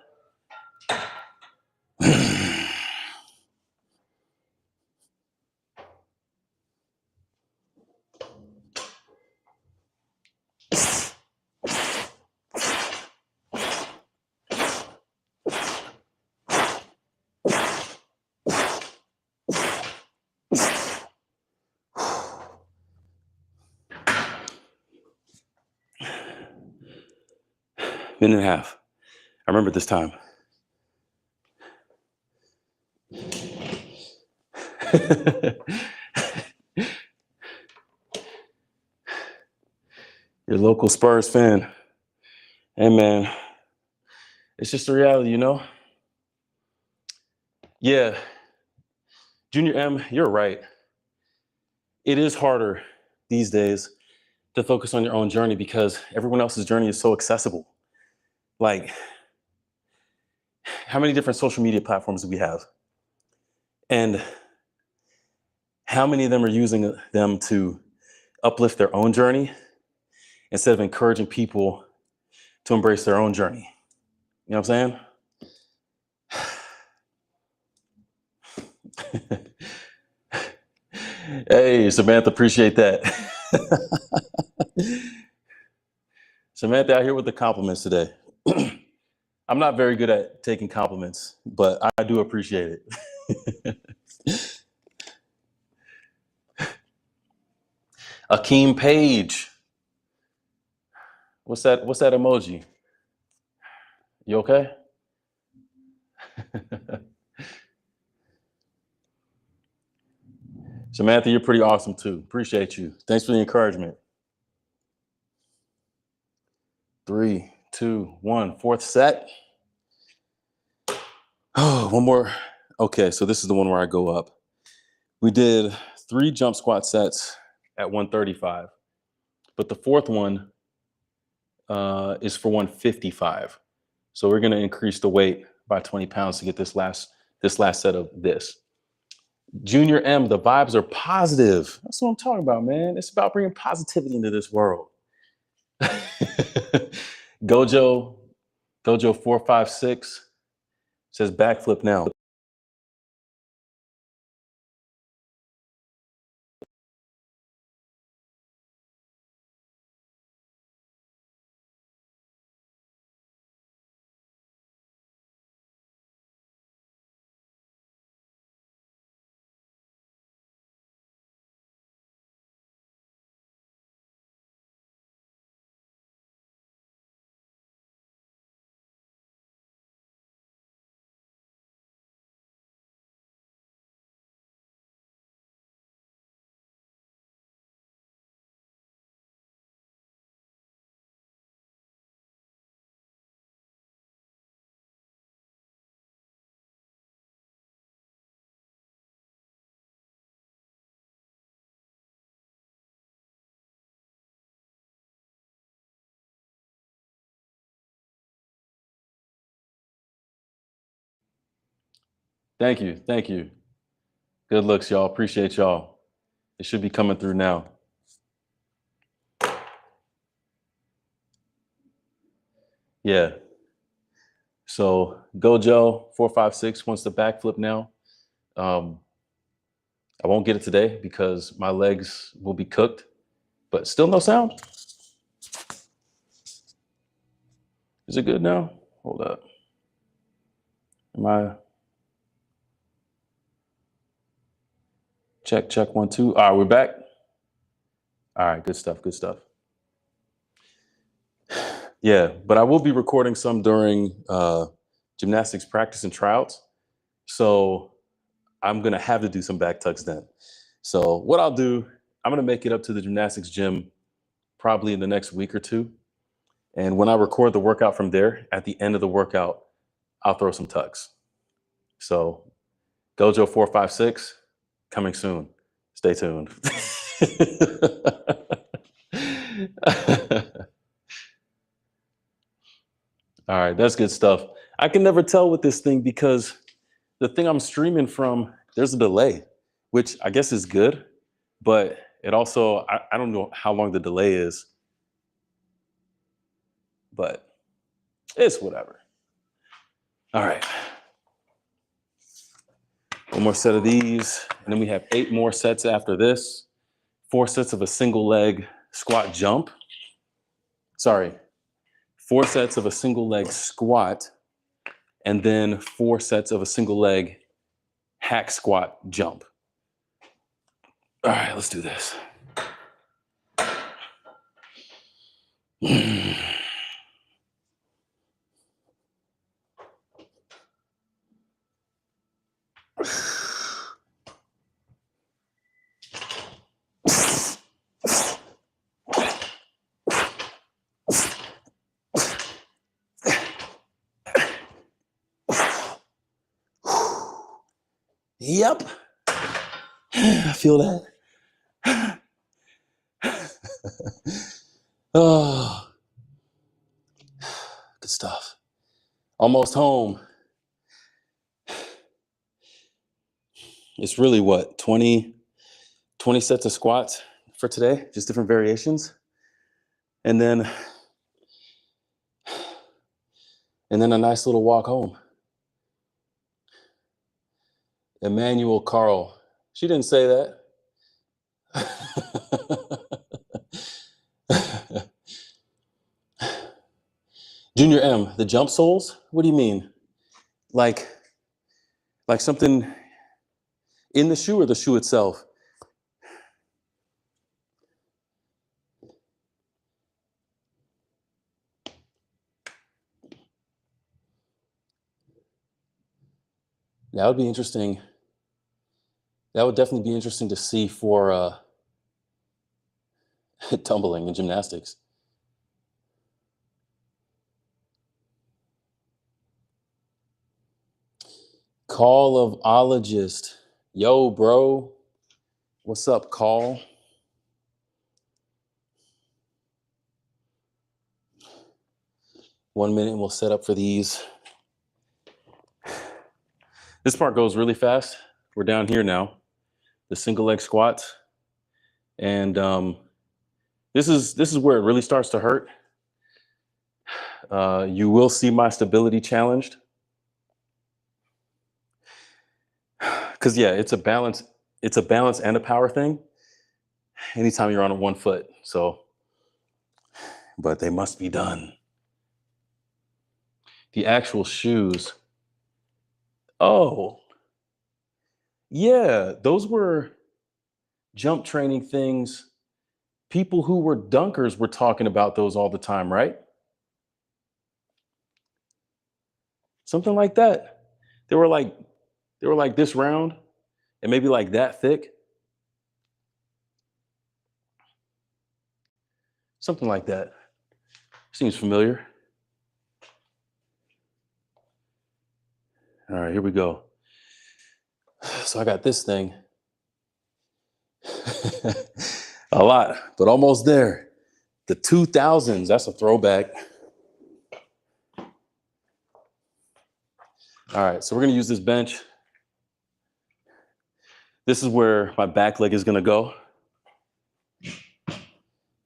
Minute and a half. I remember this time. Your local Spurs fan. Hey, man. It's just a reality, Yeah. Junior M, you're right. It is harder these days to focus on your own journey because everyone else's journey is so accessible. Like, how many different social media platforms do we have? And how many of them are using them to uplift their own journey instead of encouraging people to embrace their own journey? You know what I'm saying? Hey, Samantha, appreciate that. Samantha out here with the compliments today. I'm not very good at taking compliments, but I do appreciate it. Akeem Page. What's that emoji? You okay? Samantha, you're pretty awesome too. Appreciate you. Thanks for the encouragement. 3, 2, 1, fourth set. Oh, one more. Okay, so this is the one where I go up. We did 3 jump squat sets at 135, but the fourth one is for 155. So we're going to increase the weight by 20 pounds to get this last set of this. Junior M, the vibes are positive. That's what I'm talking about, man. It's about bringing positivity into this world. Gojo 456 says backflip now. Thank you. Thank you. Good looks, y'all. Appreciate y'all. It should be coming through now. Yeah. So Gojo 456 wants the backflip now. I won't get it today because my legs will be cooked, but still no sound. Is it good now? Hold up. Am I? Check, 1, 2. All right, we're back. All right, good stuff. Good stuff. Yeah, but I will be recording some during gymnastics practice and tryouts. So I'm going to have to do some back tucks then. So what I'll do, I'm going to make it up to the gymnastics gym probably in the next week or two. And when I record the workout from there, at the end of the workout, I'll throw some tucks. So Gojo 456 coming soon. Stay tuned. All right, that's good stuff. I can never tell with this thing because the thing I'm streaming from, there's a delay, which I guess is good, but it also, I don't know how long the delay is, but it's whatever. All right. One more set of these, and then we have 8 more sets after this. 4 sets of a single leg squat jump. Sorry, 4 sets of a single leg squat, and then 4 sets of a single leg hack squat jump. All right, let's do this. Yep. I feel that. Oh, good stuff. Almost home. It's really what, 20 sets of squats for today, just different variations. And then a nice little walk home. Emmanuel Carl. She didn't say that. Junior M, the jump soles? What do you mean? Like something in the shoe or the shoe itself? That would be interesting. That would definitely be interesting to see for tumbling and gymnastics. Call of ologist. Yo, bro. What's up, Call? One minute and we'll set up for these. This part goes really fast. We're down here now. The single leg squats. And this is where it really starts to hurt. You will see my stability challenged. Because yeah, it's a balance and a power thing. Anytime you're on one foot. So, but they must be done. The actual shoes. Oh, yeah, those were jump training things. People who were dunkers were talking about those all the time, right? Something like that. They were like this round and maybe like that thick. Something like that. Seems familiar. All right, here we go. So I got this thing. A lot, but almost there. The 2000s, that's a throwback. All right, so we're gonna use this bench. This is where my back leg is gonna go.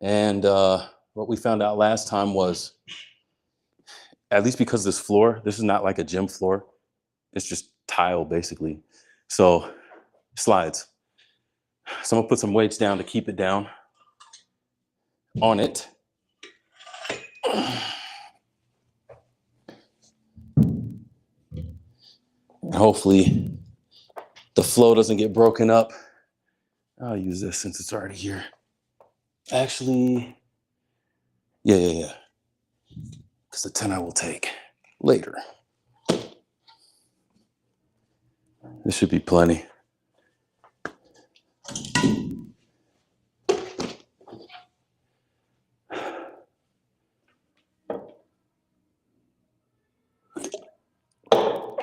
And what we found out last time was, at least because this floor, this is not like a gym floor. It's just tile, basically. So, slides. So I'm gonna put some weights down to keep it down on it. And hopefully the flow doesn't get broken up. I'll use this since it's already here. Actually, yeah. Because the 10 I will take later. This should be plenty.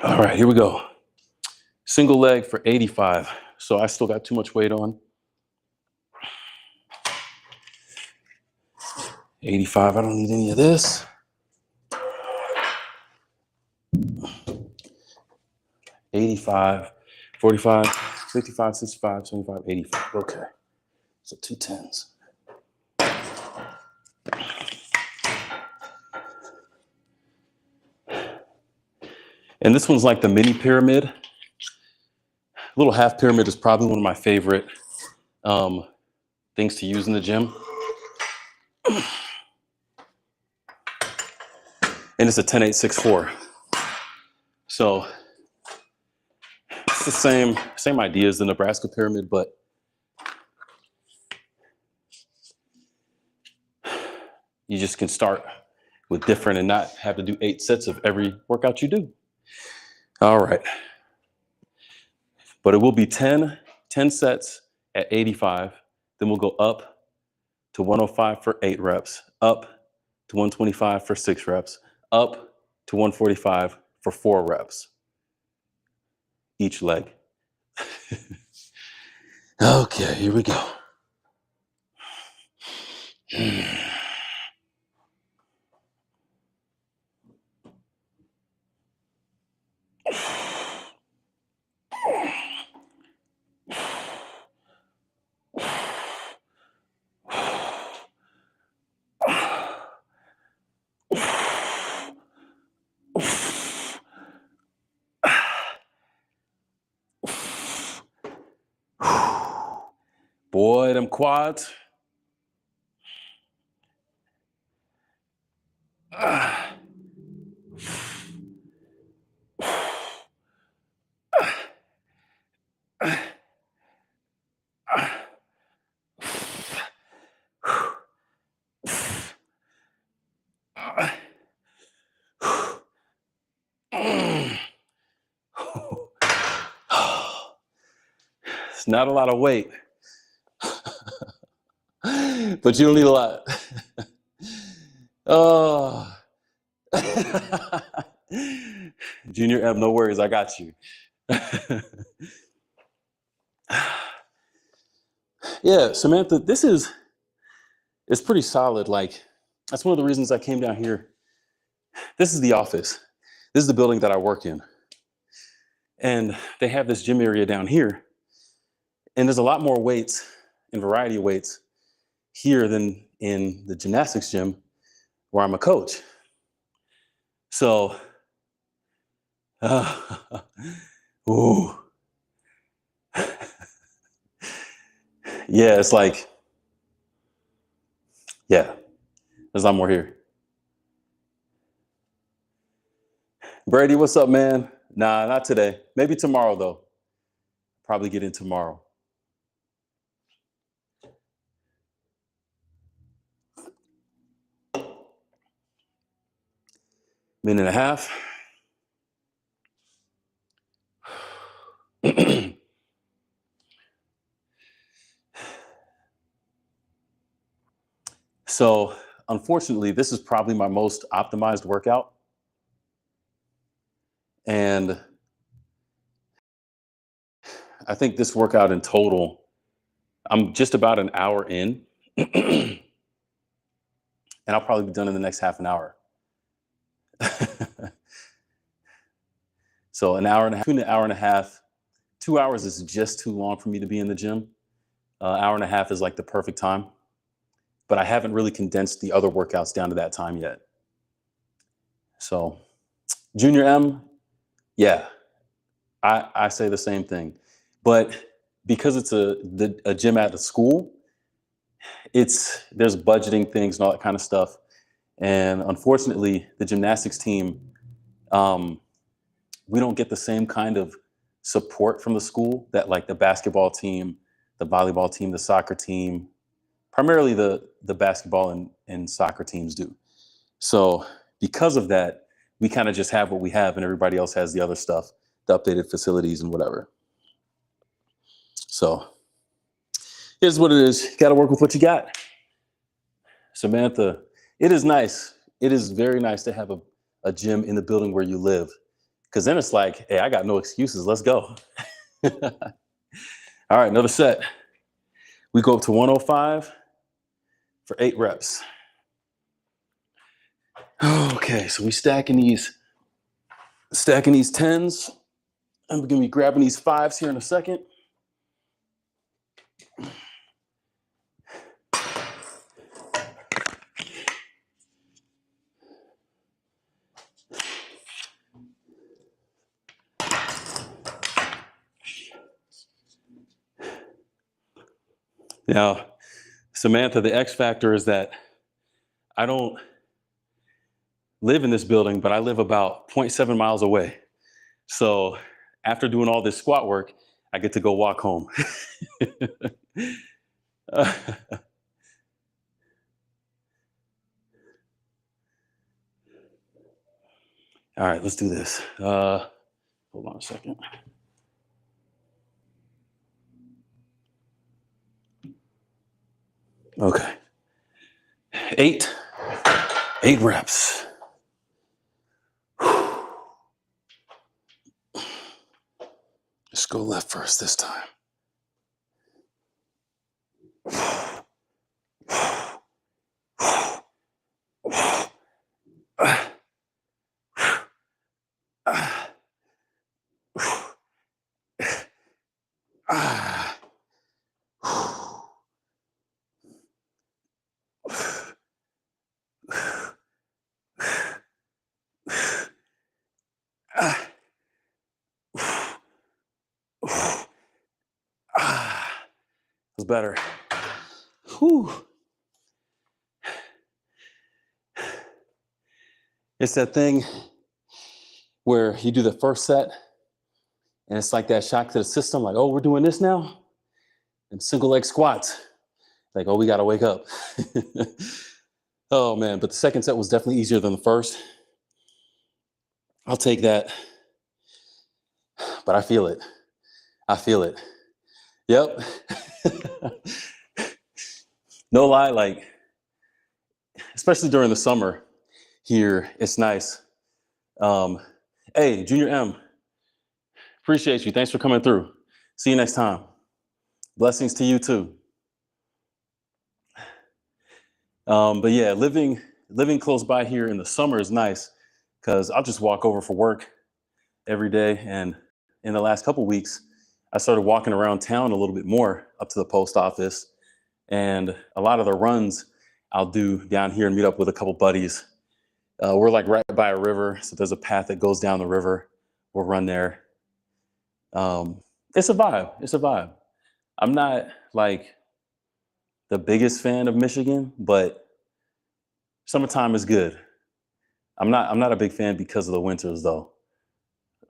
All right, here we go. Single leg for 85. So I still got too much weight on. 85, I don't need any of this. 85, 45, 55, 65, 75, 85. Okay. So 2 10s. And this one's like the mini pyramid. Little half pyramid is probably one of my favorite things to use in the gym. And it's a 10-8-6-4. So it's the same idea as the Nebraska pyramid, but you just can start with different and not have to do 8 sets of every workout you do. All right. But it will be 10 sets at 85. Then we'll go up to 105 for 8 reps, up to 125 for 6 reps, up to 145 for 4 reps each leg. Okay, here we go. Boy, them quads. It's not a lot of weight, but you don't need a lot. Oh. Junior M, no worries, I got you. Yeah, Samantha, it's pretty solid. Like, that's one of the reasons I came down here. This is the office. This is the building that I work in. And they have this gym area down here. And there's a lot more weights and variety of weights here than in the gymnastics gym where I'm a coach. So, ooh. Yeah, it's like, yeah, there's a lot more here. Brady, what's up, man? Nah, not today. Maybe tomorrow, though. Probably get in tomorrow. Minute and a half. So, unfortunately, this is probably my most optimized workout. And I think this workout in total, I'm just about an hour in. And I'll probably be done in the next half an hour. So an hour and a half, between an hour and a half, 2 hours is just too long for me to be in the gym. Hour and a half is like the perfect time. But I haven't really condensed the other workouts down to that time yet. So Junior M, yeah, I say the same thing. But because it's a gym at a school, there's budgeting things and all that kind of stuff. And unfortunately, the gymnastics team, we don't get the same kind of support from the school that like the basketball team, the volleyball team, the soccer team, primarily the basketball and soccer teams do. So because of that, we kind of just have what we have and everybody else has the other stuff, the updated facilities and whatever. So here's what it is. You got to work with what you got. Samantha, it is nice. It is very nice to have a gym in the building where you live. Because then it's like, hey, I got no excuses. Let's go. All right, another set. We go up to 105 for 8 reps. Okay, so we stacking these 10s. I'm gonna be grabbing these 5s here in a second. Now, Samantha, the X factor is that I don't live in this building, but I live about 0.7 miles away. So after doing all this squat work, I get to go walk home. All right, let's do this. Hold on a second. Okay. 8 reps. Let's go left first this time. Was better. Whew. It's that thing where you do the first set and it's like that shock to the system, like, oh, we're doing this now? And single leg squats. Like, oh, we got to wake up. Oh, man. But the second set was definitely easier than the first. I'll take that. But I feel it. Yep. No lie, like, especially during the summer here, it's nice. Um, hey, Junior M, appreciate you. Thanks for coming through. See you next time. Blessings to you too. But yeah, living close by here in the summer is nice because I'll just walk over for work every day. And in the last couple weeks, I started walking around town a little bit more up to the post office. And a lot of the runs I'll do down here and meet up with a couple buddies. We're like right by a river, so there's a path that goes down the river. We'll run there. It's a vibe. It's a vibe. I'm not like the biggest fan of Michigan, but summertime is good. I'm not a big fan because of the winters though.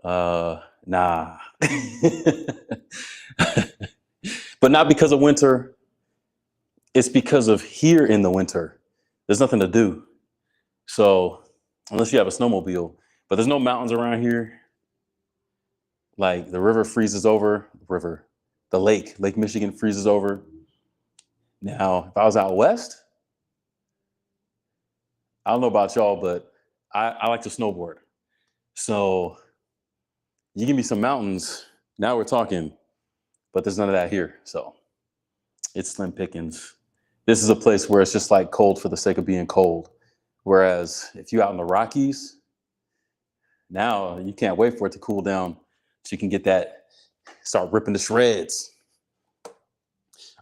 Nah. But not because of winter. It's because of here in the winter. There's nothing to do. So unless you have a snowmobile, but there's no mountains around here. Like the river freezes over, Lake Michigan freezes over. Now, if I was out west, I don't know about y'all, but I like to snowboard. So you give me some mountains, now we're talking, but there's none of that here. So it's slim pickings. This is a place where it's just like cold for the sake of being cold. Whereas if you're out in the Rockies, now you can't wait for it to cool down so you can get that, start ripping to shreds.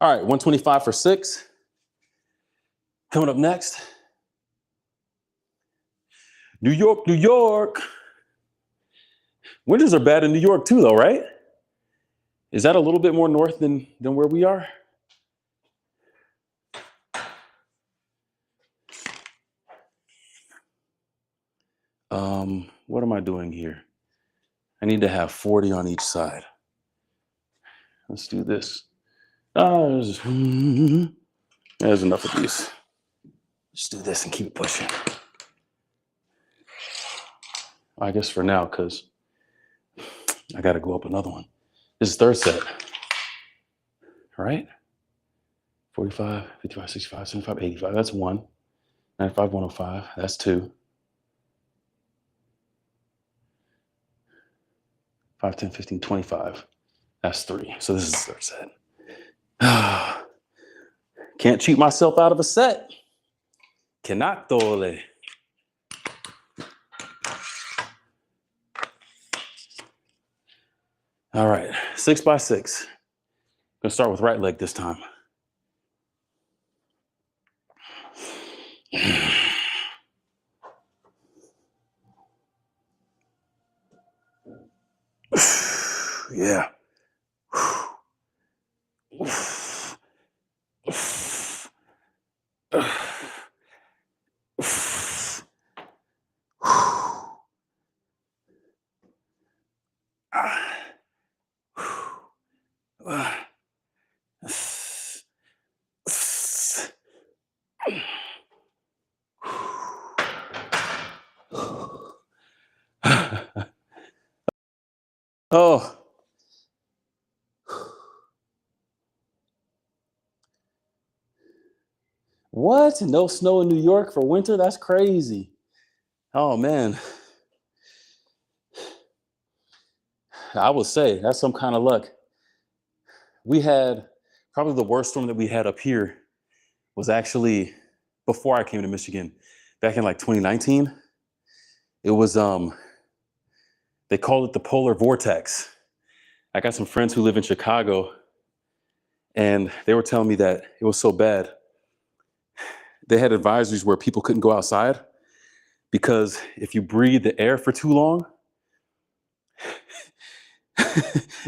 All right, 125 for 6. Coming up next, New York, New York. Winters are bad in New York too, though, right? Is that a little bit more north than where we are? What am I doing here? I need to have 40 on each side. Let's do this. There's enough of these. Just do this and keep it pushing. I guess for now, because I got to go up another one. This is third set. All right? 45, 55, 65, 75, 85. That's 1. 95, 105. That's 2. 5, 10, 15, 25. That's 3. So this is the third set. Can't cheat myself out of a set. Cannot tole. All right, 6 by 6. Gonna start with right leg this time. Yeah. Oh. What? No snow in New York for winter? That's crazy. Oh, man. I would say that's some kind of luck. We had probably the worst storm that we had up here was actually before I came to Michigan, back in like 2019. It was, they called it the polar vortex. I got some friends who live in Chicago, and they were telling me that it was so bad. They had advisories where people couldn't go outside because if you breathe the air for too long,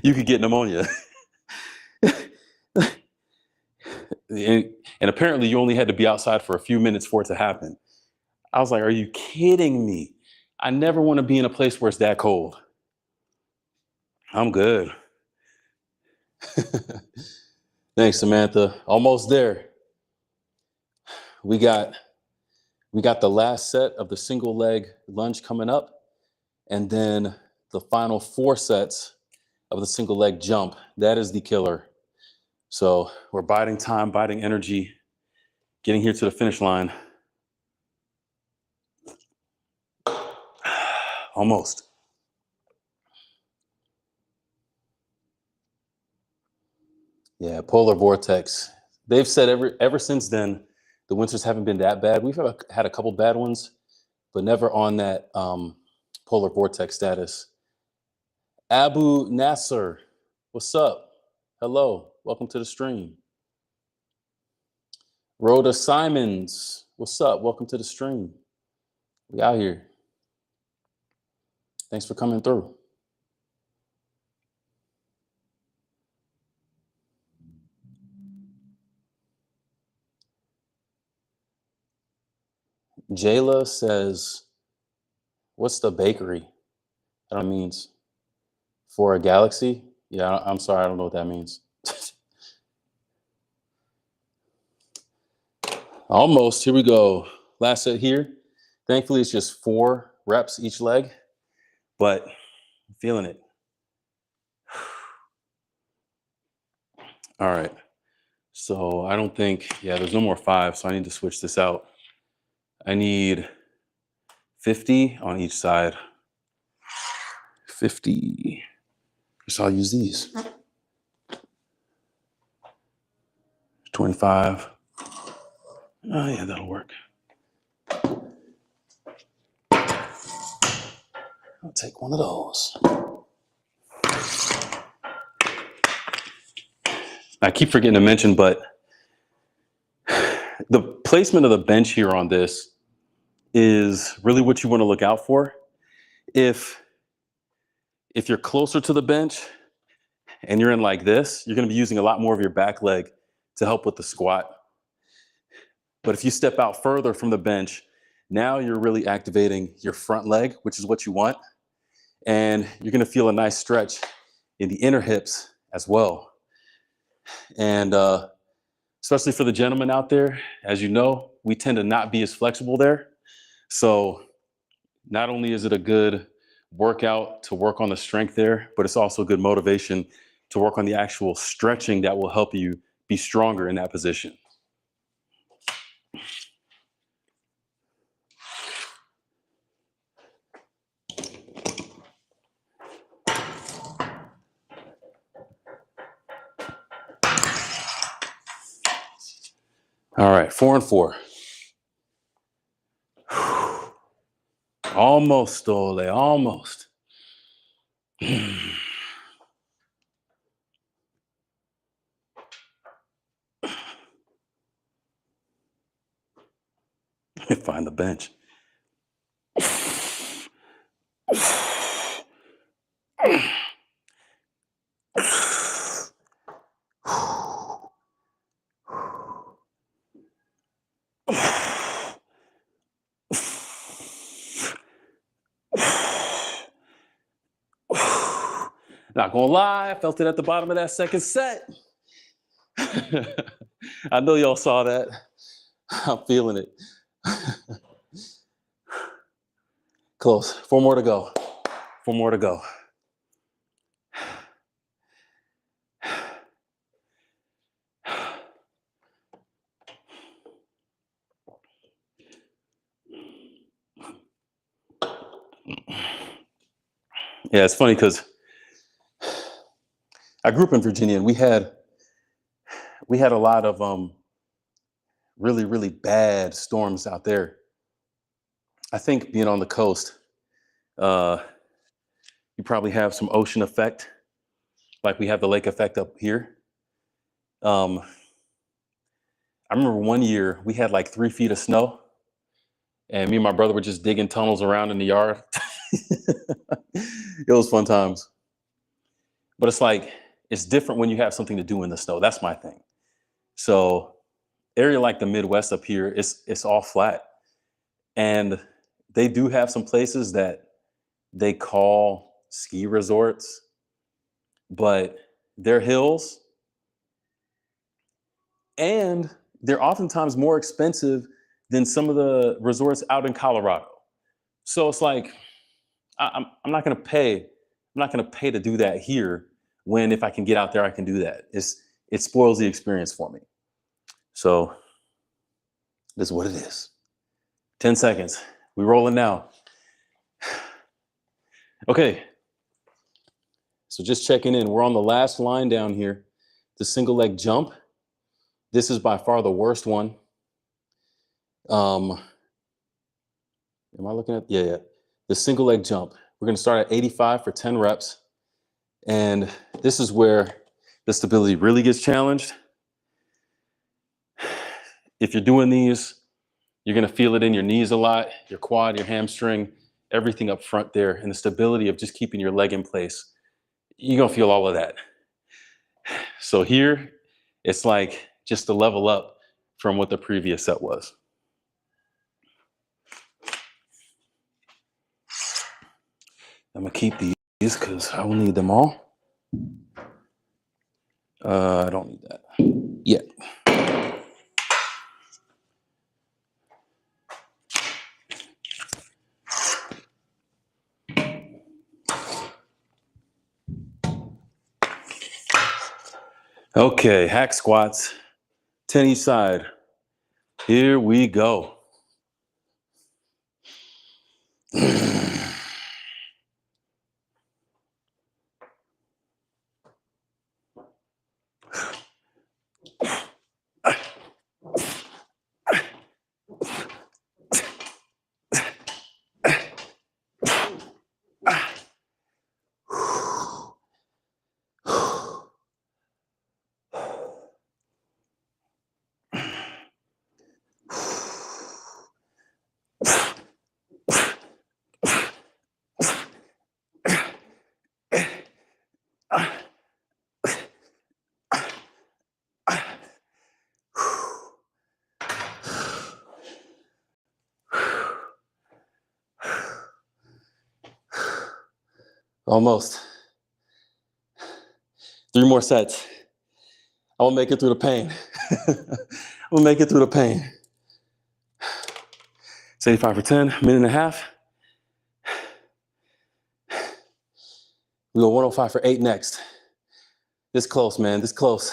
you could get pneumonia. And apparently you only had to be outside for a few minutes for it to happen. I was like, are you kidding me? I never want to be in a place where it's that cold. I'm good. Thanks, Samantha. Almost there. We got the last set of the single leg lunge coming up, and then the final 4 sets of the single leg jump. That is the killer. So we're biding time, biding energy, getting here to the finish line. Almost. Yeah, polar vortex. They've said ever since then, the winters haven't been that bad. We've had a couple bad ones, but never on that polar vortex status. Abu Nasser, what's up? Hello, welcome to the stream. Rhoda Simons, what's up? Welcome to the stream. We out here. Thanks for coming through. Jayla says, what's the bakery? That means for a galaxy? Yeah, I'm sorry, I don't know what that means. Almost, here we go. Last set here. Thankfully, it's just 4 reps each leg, but I'm feeling it. All right. So I don't think, there's no more 5, so I need to switch this out. I need 50 on each side. 50. So I'll use these. 25. Oh, yeah, that'll work. I'll take one of those. I keep forgetting to mention, but the placement of the bench here on this is really what you want to look out for. If you're closer to the bench and you're in like this, you're going to be using a lot more of your back leg to help with the squat. But if you step out further from the bench, now you're really activating your front leg, which is what you want. And you're going to feel a nice stretch in the inner hips as well. And especially for the gentlemen out there, as you know, we tend to not be as flexible there. So not only is it a good workout to work on the strength there, but it's also good motivation to work on the actual stretching that will help you be stronger in that position. All right, 4 and 4. Almost, Ole, almost. Find the bench. Not gonna lie, I felt it at the bottom of that second set. I know y'all saw that. I'm feeling it. Close. 4 more to go. 4 more to go. Yeah, it's funny because I grew up in Virginia and we had a lot of really, really bad storms out there. I think being on the coast, you probably have some ocean effect, like we have the lake effect up here. I remember one year we had like 3 feet of snow, and me and my brother were just digging tunnels around in the yard. It was fun times. But it's different when you have something to do in the snow. That's my thing. So area like the Midwest up here, it's all flat. And they do have some places that they call ski resorts, but they're hills. And they're oftentimes more expensive than some of the resorts out in Colorado. So it's like, I'm not going to pay. I'm not going to pay to do that here when if I can get out there, I can do that. it spoils the experience for me. So this is what it is. 10 seconds. We rolling now. Okay. So just checking in. We're on the last line down here. The single leg jump. This is by far the worst one. Am I looking at? Yeah. The single leg jump. We're going to start at 85 for 10 reps. And this is where the stability really gets challenged. If you're doing these, you're going to feel it in your knees a lot, your quad, your hamstring, everything up front there, and the stability of just keeping your leg in place. You're going to feel all of that. So here, it's like just to level up from what the previous set was. I'm going to keep these because I will need them all. I don't need that yet. Okay, hack squats, 10 each side. Here we go. Almost. 3 more sets. I will make it through the pain. I will make it through the pain. It's 85 for 10, minute and a half. We go 105 for 8 next. This close, man, this close.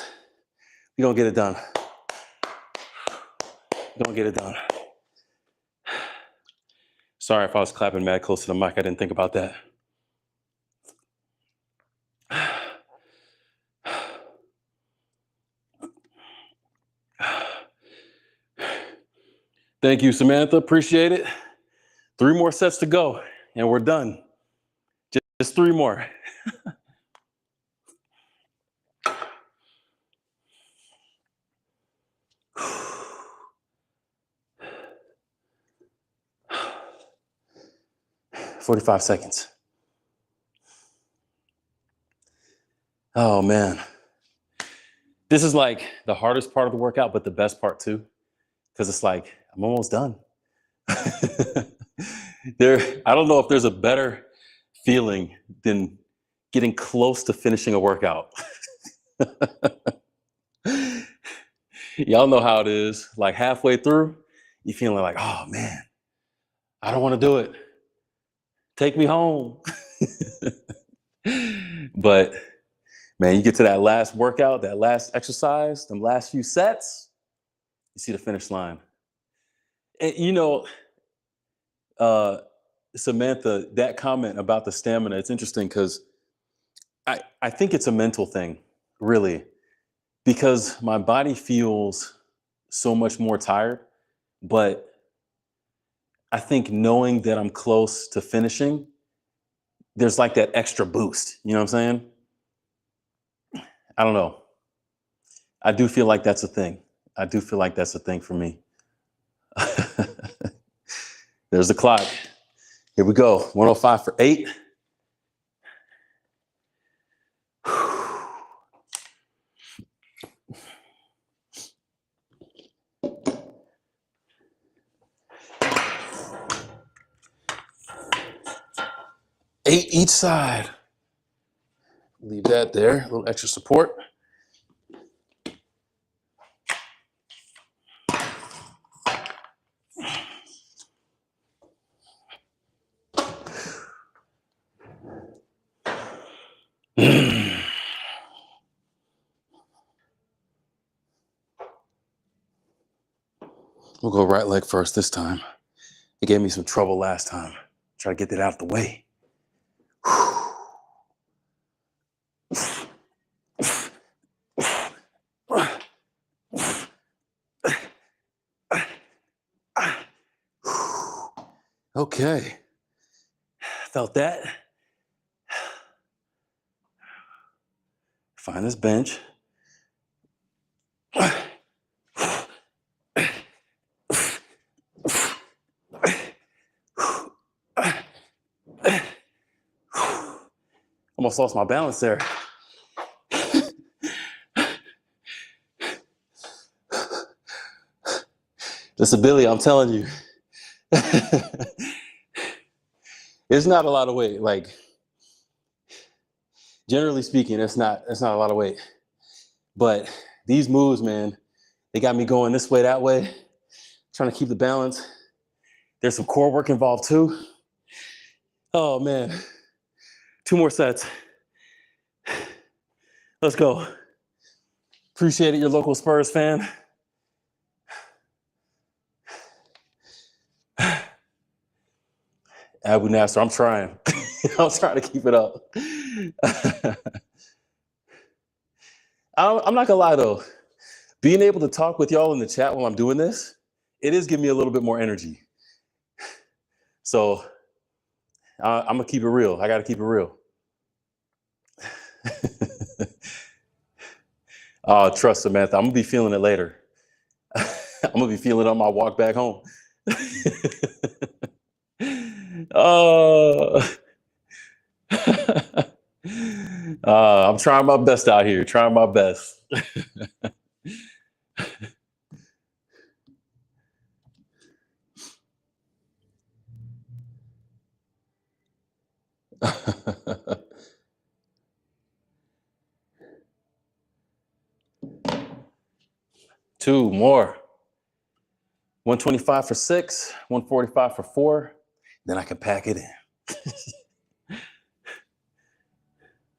We're gonna get it done. We're gonna get it done. Sorry if I was clapping mad close to the mic. I didn't think about that. Thank you, Samantha. Appreciate it. 3 more sets to go, and we're done. Just 3 more. "45 seconds. Oh, man. This is like the hardest part of the workout, but the best part too, because it's like, I'm almost done. I don't know if there's a better feeling than getting close to finishing a workout. Y'all know how it is. Like halfway through, you feeling like, oh man, I don't want to do it. Take me home. But man, you get to that last workout, that last exercise, them last few sets, you see the finish line. And Samantha, that comment about the stamina, it's interesting because I think it's a mental thing, really, because my body feels so much more tired. But I think knowing that I'm close to finishing, there's like that extra boost. You know what I'm saying? I don't know. I do feel like that's a thing. I do feel like that's a thing for me. There's the clock. Here we go. 105 for 8. Eight each side. Leave that there. A little extra support. We'll go right leg first this time. It gave me some trouble last time. Try to get that out of the way. Okay. Felt that. Find this bench. Almost lost my balance there. Disability, I'm telling you. It's not a lot of weight. Like, generally speaking, it's not a lot of weight. But these moves, man, they got me going this way, that way, trying to keep the balance. There's some core work involved too. Oh man, 2 more sets. Let's go. Appreciate it, your local Spurs fan. Abu Nasser, I'm trying. I'm trying to keep it up. I'm not gonna lie though, being able to talk with y'all in the chat while I'm doing this, it is giving me a little bit more energy. So I'm gonna keep it real. I gotta keep it real. Oh, trust Samantha, I'm gonna be feeling it later. I'm gonna be feeling it on my walk back home. I'm trying my best out here, trying my best. Two more. 125 for 6, 145 for 4. Then I can pack it in.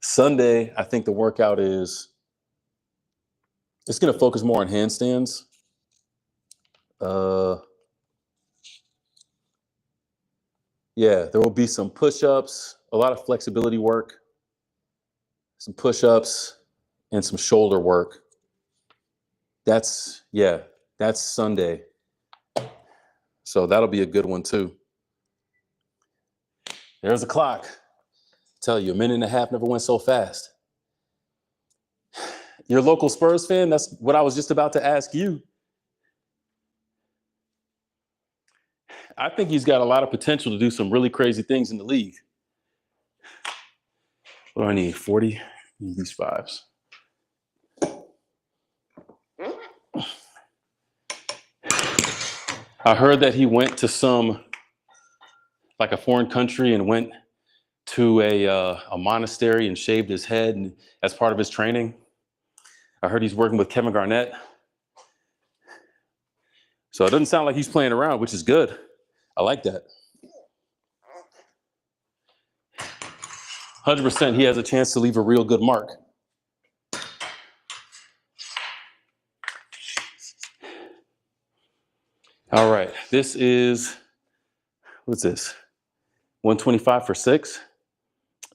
Sunday, I think the workout it's going to focus more on handstands. Yeah, there will be some push-ups, a lot of flexibility work, some push-ups, and some shoulder work. That's Sunday. So that'll be a good one too. There's the clock. Tell you, 1.5 minutes never went so fast. Your local Spurs fan, that's what I was just about to ask you. I think he's got a lot of potential to do some really crazy things in the league. What do I need? 40? These 5s. I heard that he went to like a foreign country and went to a monastery and shaved his head and, as part of his training. I heard he's working with Kevin Garnett. So it doesn't sound like he's playing around, which is good. I like that. 100% he has a chance to leave a real good mark. All right, this is, what's this? 125 for 6?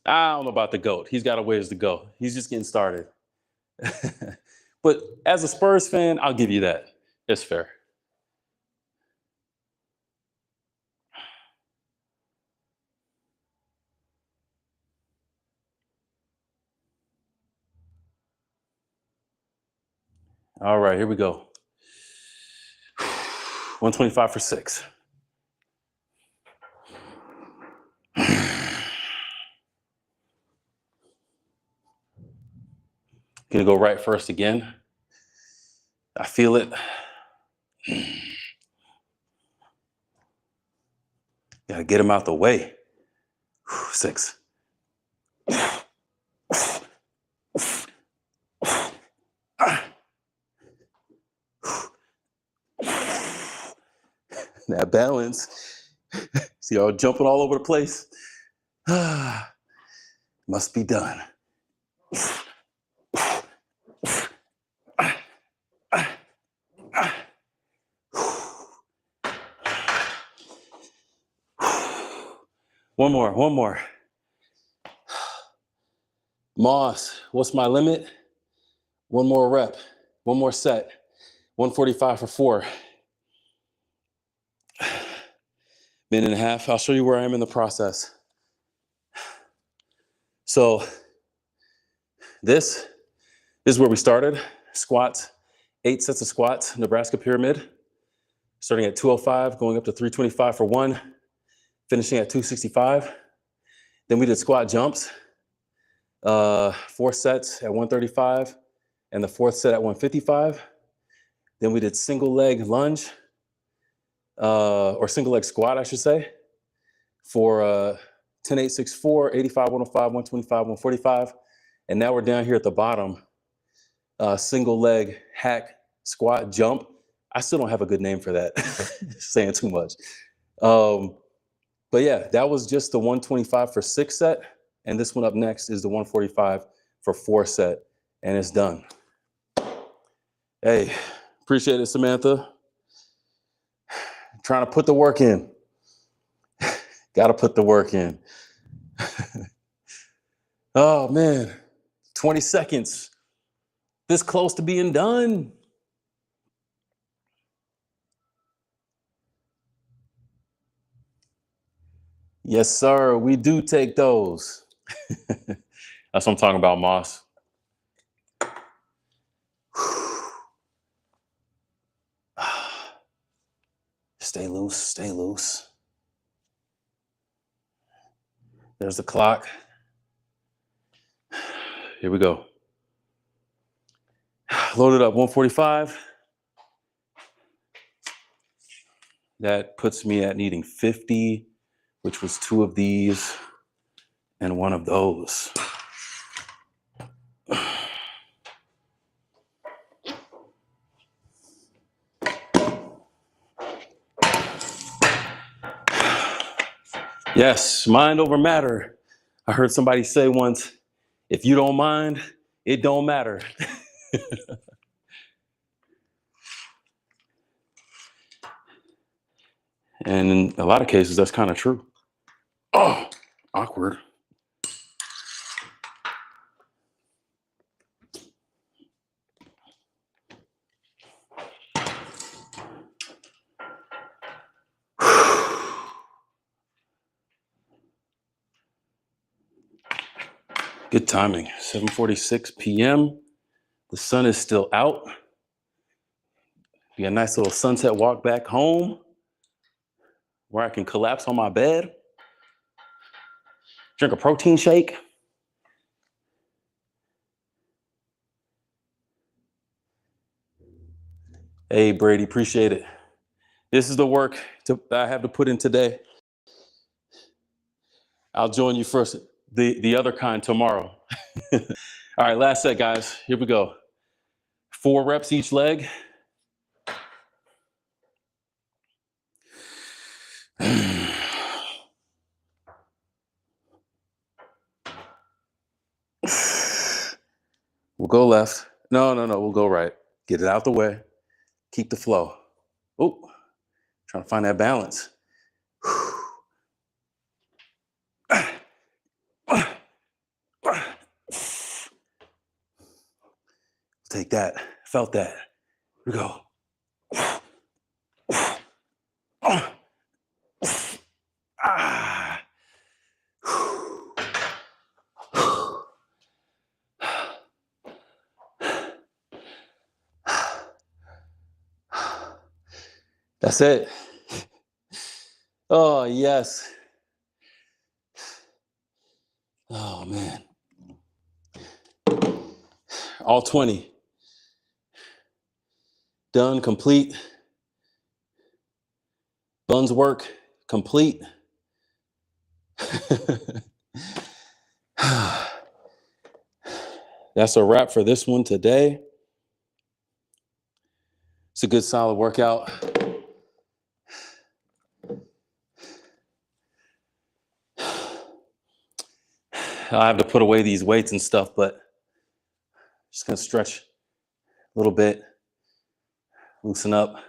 I don't know about the GOAT. He's got a ways to go. He's just getting started. But as a Spurs fan, I'll give you that. It's fair. All right, here we go. 125 for 6. Gonna go right first again. I feel it. Gotta get him out the way. 6. That balance. See y'all jumping all over the place. Must be done. One more. Moss, what's my limit? One more rep, one more set. 145 for 4. Minute and a half. I'll show you where I am in the process. So this is where we started. Squats, 8 sets of squats, Nebraska pyramid. Starting at 205, going up to 325 for 1, finishing at 265. Then we did squat jumps, 4 sets at 135, and the 4th set at 155. Then we did single leg lunge, or single leg squat, I should say, for 10, 8, 6, 4, 85, 105, 125, 145. And now we're down here at the bottom, single leg hack squat jump. I still don't have a good name for that, saying too much. But yeah, that was just the 125 for 6 set. And this one up next is the 145 for 4 set. And it's done. Hey, appreciate it, Samantha. Trying to put the work in. Got to put the work in. Oh, man. 20 seconds. This close to being done. Yes, sir. We do take those. That's what I'm talking about, Moss. Stay loose, stay loose. There's the clock. Here we go. Loaded up 145. That puts me at needing 50, which was 2 of these and 1 of those. Yes, mind over matter. I heard somebody say once, if you don't mind, it don't matter. And in a lot of cases, that's kind of true. Oh, awkward. Good timing, 7:46 p.m. The sun is still out. Be a nice little sunset walk back home where I can collapse on my bed, drink a protein shake. Hey, Brady, appreciate it. This is the work that I have to put in today. I'll join you first, the other kind tomorrow. All right, last set, guys. Here we go. 4 reps each leg. We'll go left. No, we'll go right. Get it out the way. Keep the flow. Oh, trying to find that balance. Take that. Felt that. Here we go. That's it. Oh, yes. Oh, man. All 20. Done, complete. Buns work, complete. That's a wrap for this one today. It's a good solid workout. I have to put away these weights and stuff, but just gonna stretch a little bit, loosen up.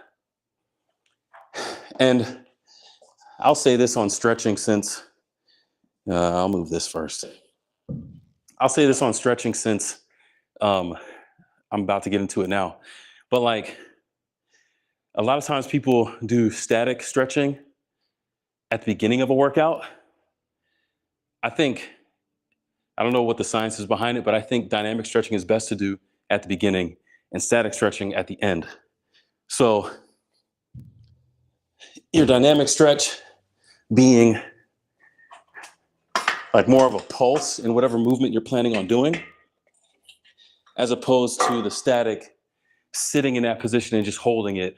And I'll say this on stretching, since I'll move this first. I'll say this on stretching since I'm about to get into it now. But like a lot of times people do static stretching at the beginning of a workout. I think, I don't know what the science is behind it, but I think dynamic stretching is best to do at the beginning and static stretching at the end. So your dynamic stretch being like more of a pulse in whatever movement you're planning on doing, as opposed to the static sitting in that position and just holding it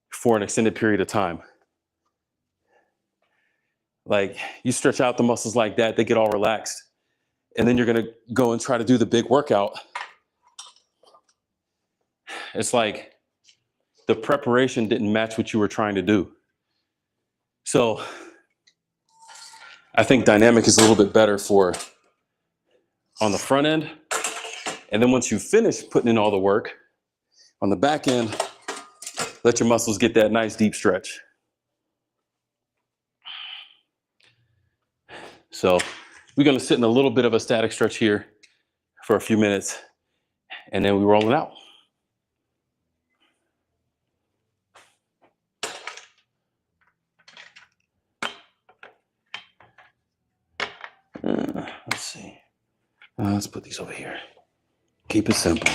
for an extended period of time. Like you stretch out the muscles like that, they get all relaxed. And then you're gonna go and try to do the big workout. It's like the preparation didn't match what you were trying to do. So I think dynamic is a little bit better for on the front end. And then once you finish putting in all the work, on the back end, let your muscles get that nice deep stretch. So we're gonna sit in a little bit of a static stretch here for a few minutes, and then we roll it out. Let's see. Let's put these over here. Keep it simple.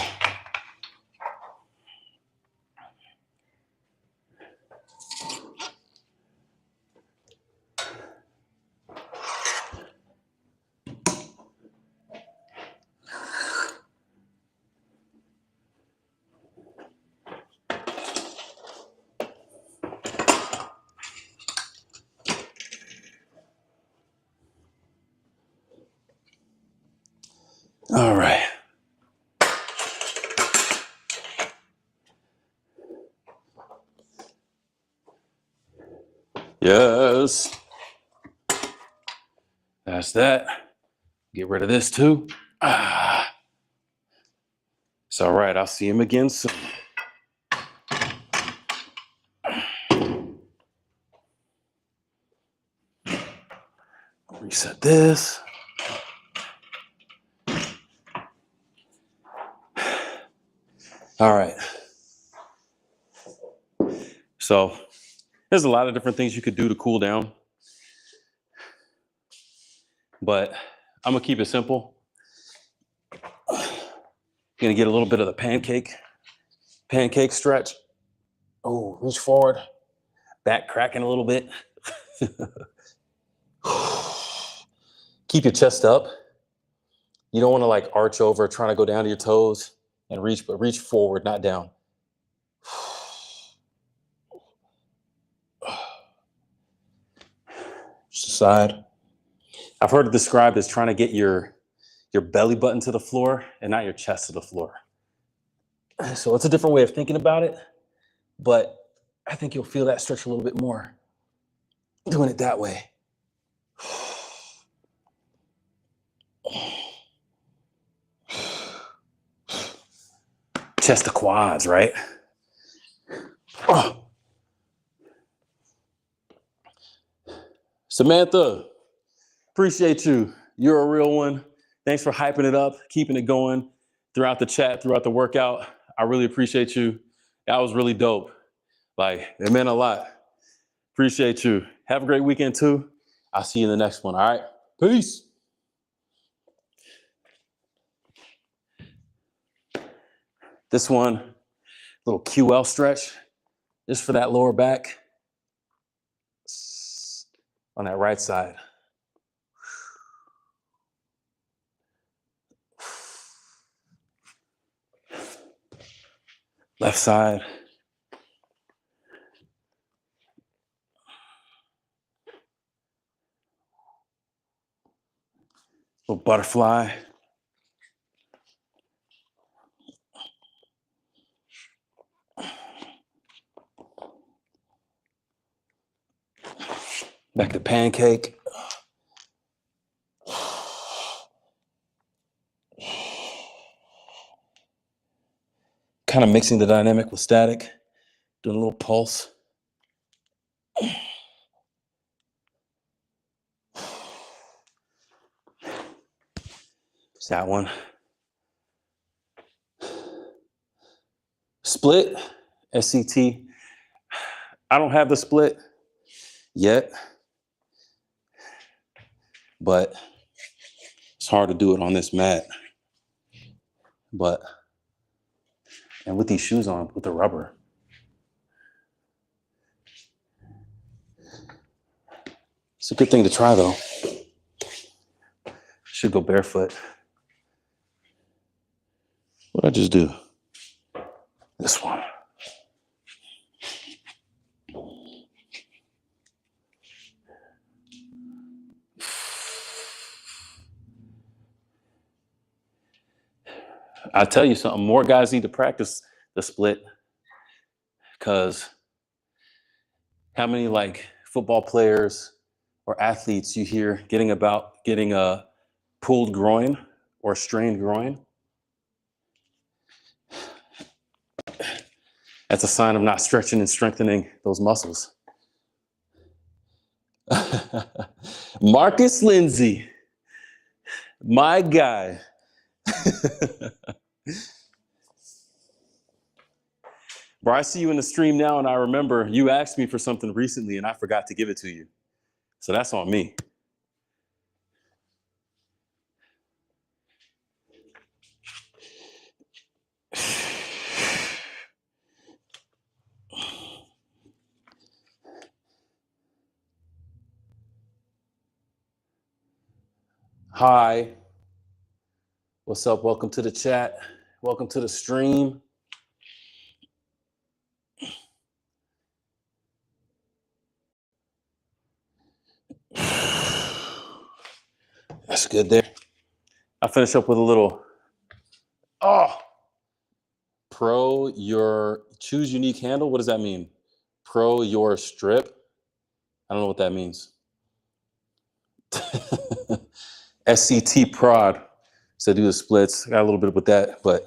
All right. Yes. That's that. Get rid of this too. It's all right. I'll see him again soon. Reset this. All right. So there's a lot of different things you could do to cool down, but I'm gonna keep it simple. Gonna get a little bit of the pancake stretch. Oh, reach forward, back cracking a little bit. Keep your chest up. You don't want to like arch over, trying to go down to your toes and reach, but reach forward, not down. Just aside. I've heard it described as trying to get your belly button to the floor and not your chest to the floor. So it's a different way of thinking about it, but I think you'll feel that stretch a little bit more doing it that way. Chest to quads, right? Oh. Samantha, appreciate you. You're a real one. Thanks for hyping it up, keeping it going throughout the chat, throughout the workout. I really appreciate you. That was really dope. Like, it meant a lot. Appreciate you. Have a great weekend too. I'll see you in the next one. All right. Peace. This one, little QL stretch, just for that lower back on that right side. Left side. Little butterfly. Back to pancake. Kind of mixing the dynamic with static, doing a little pulse. It's that one. Split, SCT. I don't have the split yet, but it's hard to do it on this mat. But, and with these shoes on, with the rubber. It's a good thing to try though. Should go barefoot. What'd I just do? This one. I tell you something, more guys need to practice the split, because how many like football players or athletes you hear getting a pulled groin or strained groin? That's a sign of not stretching and strengthening those muscles. Marcus Lindsay, my guy. Bro, I see you in the stream now, and I remember you asked me for something recently, and I forgot to give it to you. So that's on me. Hi. What's up? Welcome to the chat. Welcome to the stream. That's good there. I'll finish up with a little, pro your choose unique handle. What does that mean? Pro your strip. I don't know what that means. SCT prod. So do the splits. Got a little bit with that, but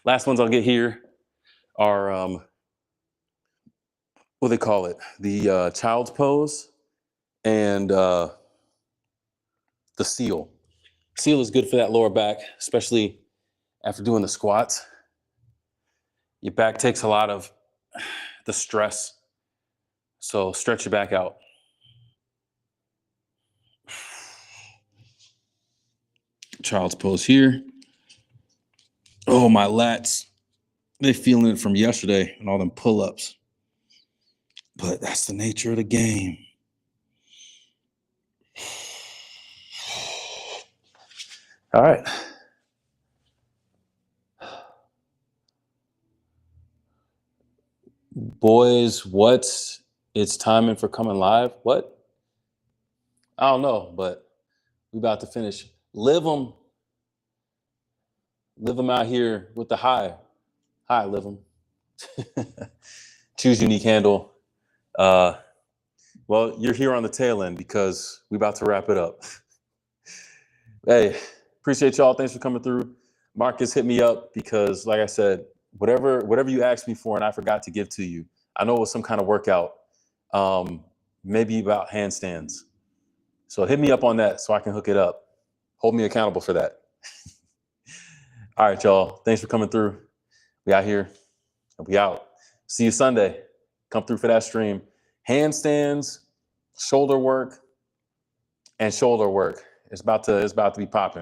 last ones I'll get here are what do they call it? The child's pose and the seal. Seal is good for that lower back, especially after doing the squats. Your back takes a lot of the stress. So stretch your back out. Child's pose here. Oh, my lats. They feeling it from yesterday and all them pull-ups. But that's the nature of the game. All right. Boys, it's timing for coming live? What? I don't know, but we about to finish. Live them out here with the high. Hi, live them. Choose unique handle. Well, you're here on the tail end because we about to wrap it up. Hey, appreciate y'all. Thanks for coming through. Marcus hit me up because, like I said, whatever you asked me for and I forgot to give to you, I know it was some kind of workout, maybe about handstands. So hit me up on that so I can hook it up. Hold me accountable for that. All right, y'all. Thanks for coming through. We out here and we out. See you Sunday. Come through for that stream. Handstands, shoulder work, and shoulder work. It's about to be popping.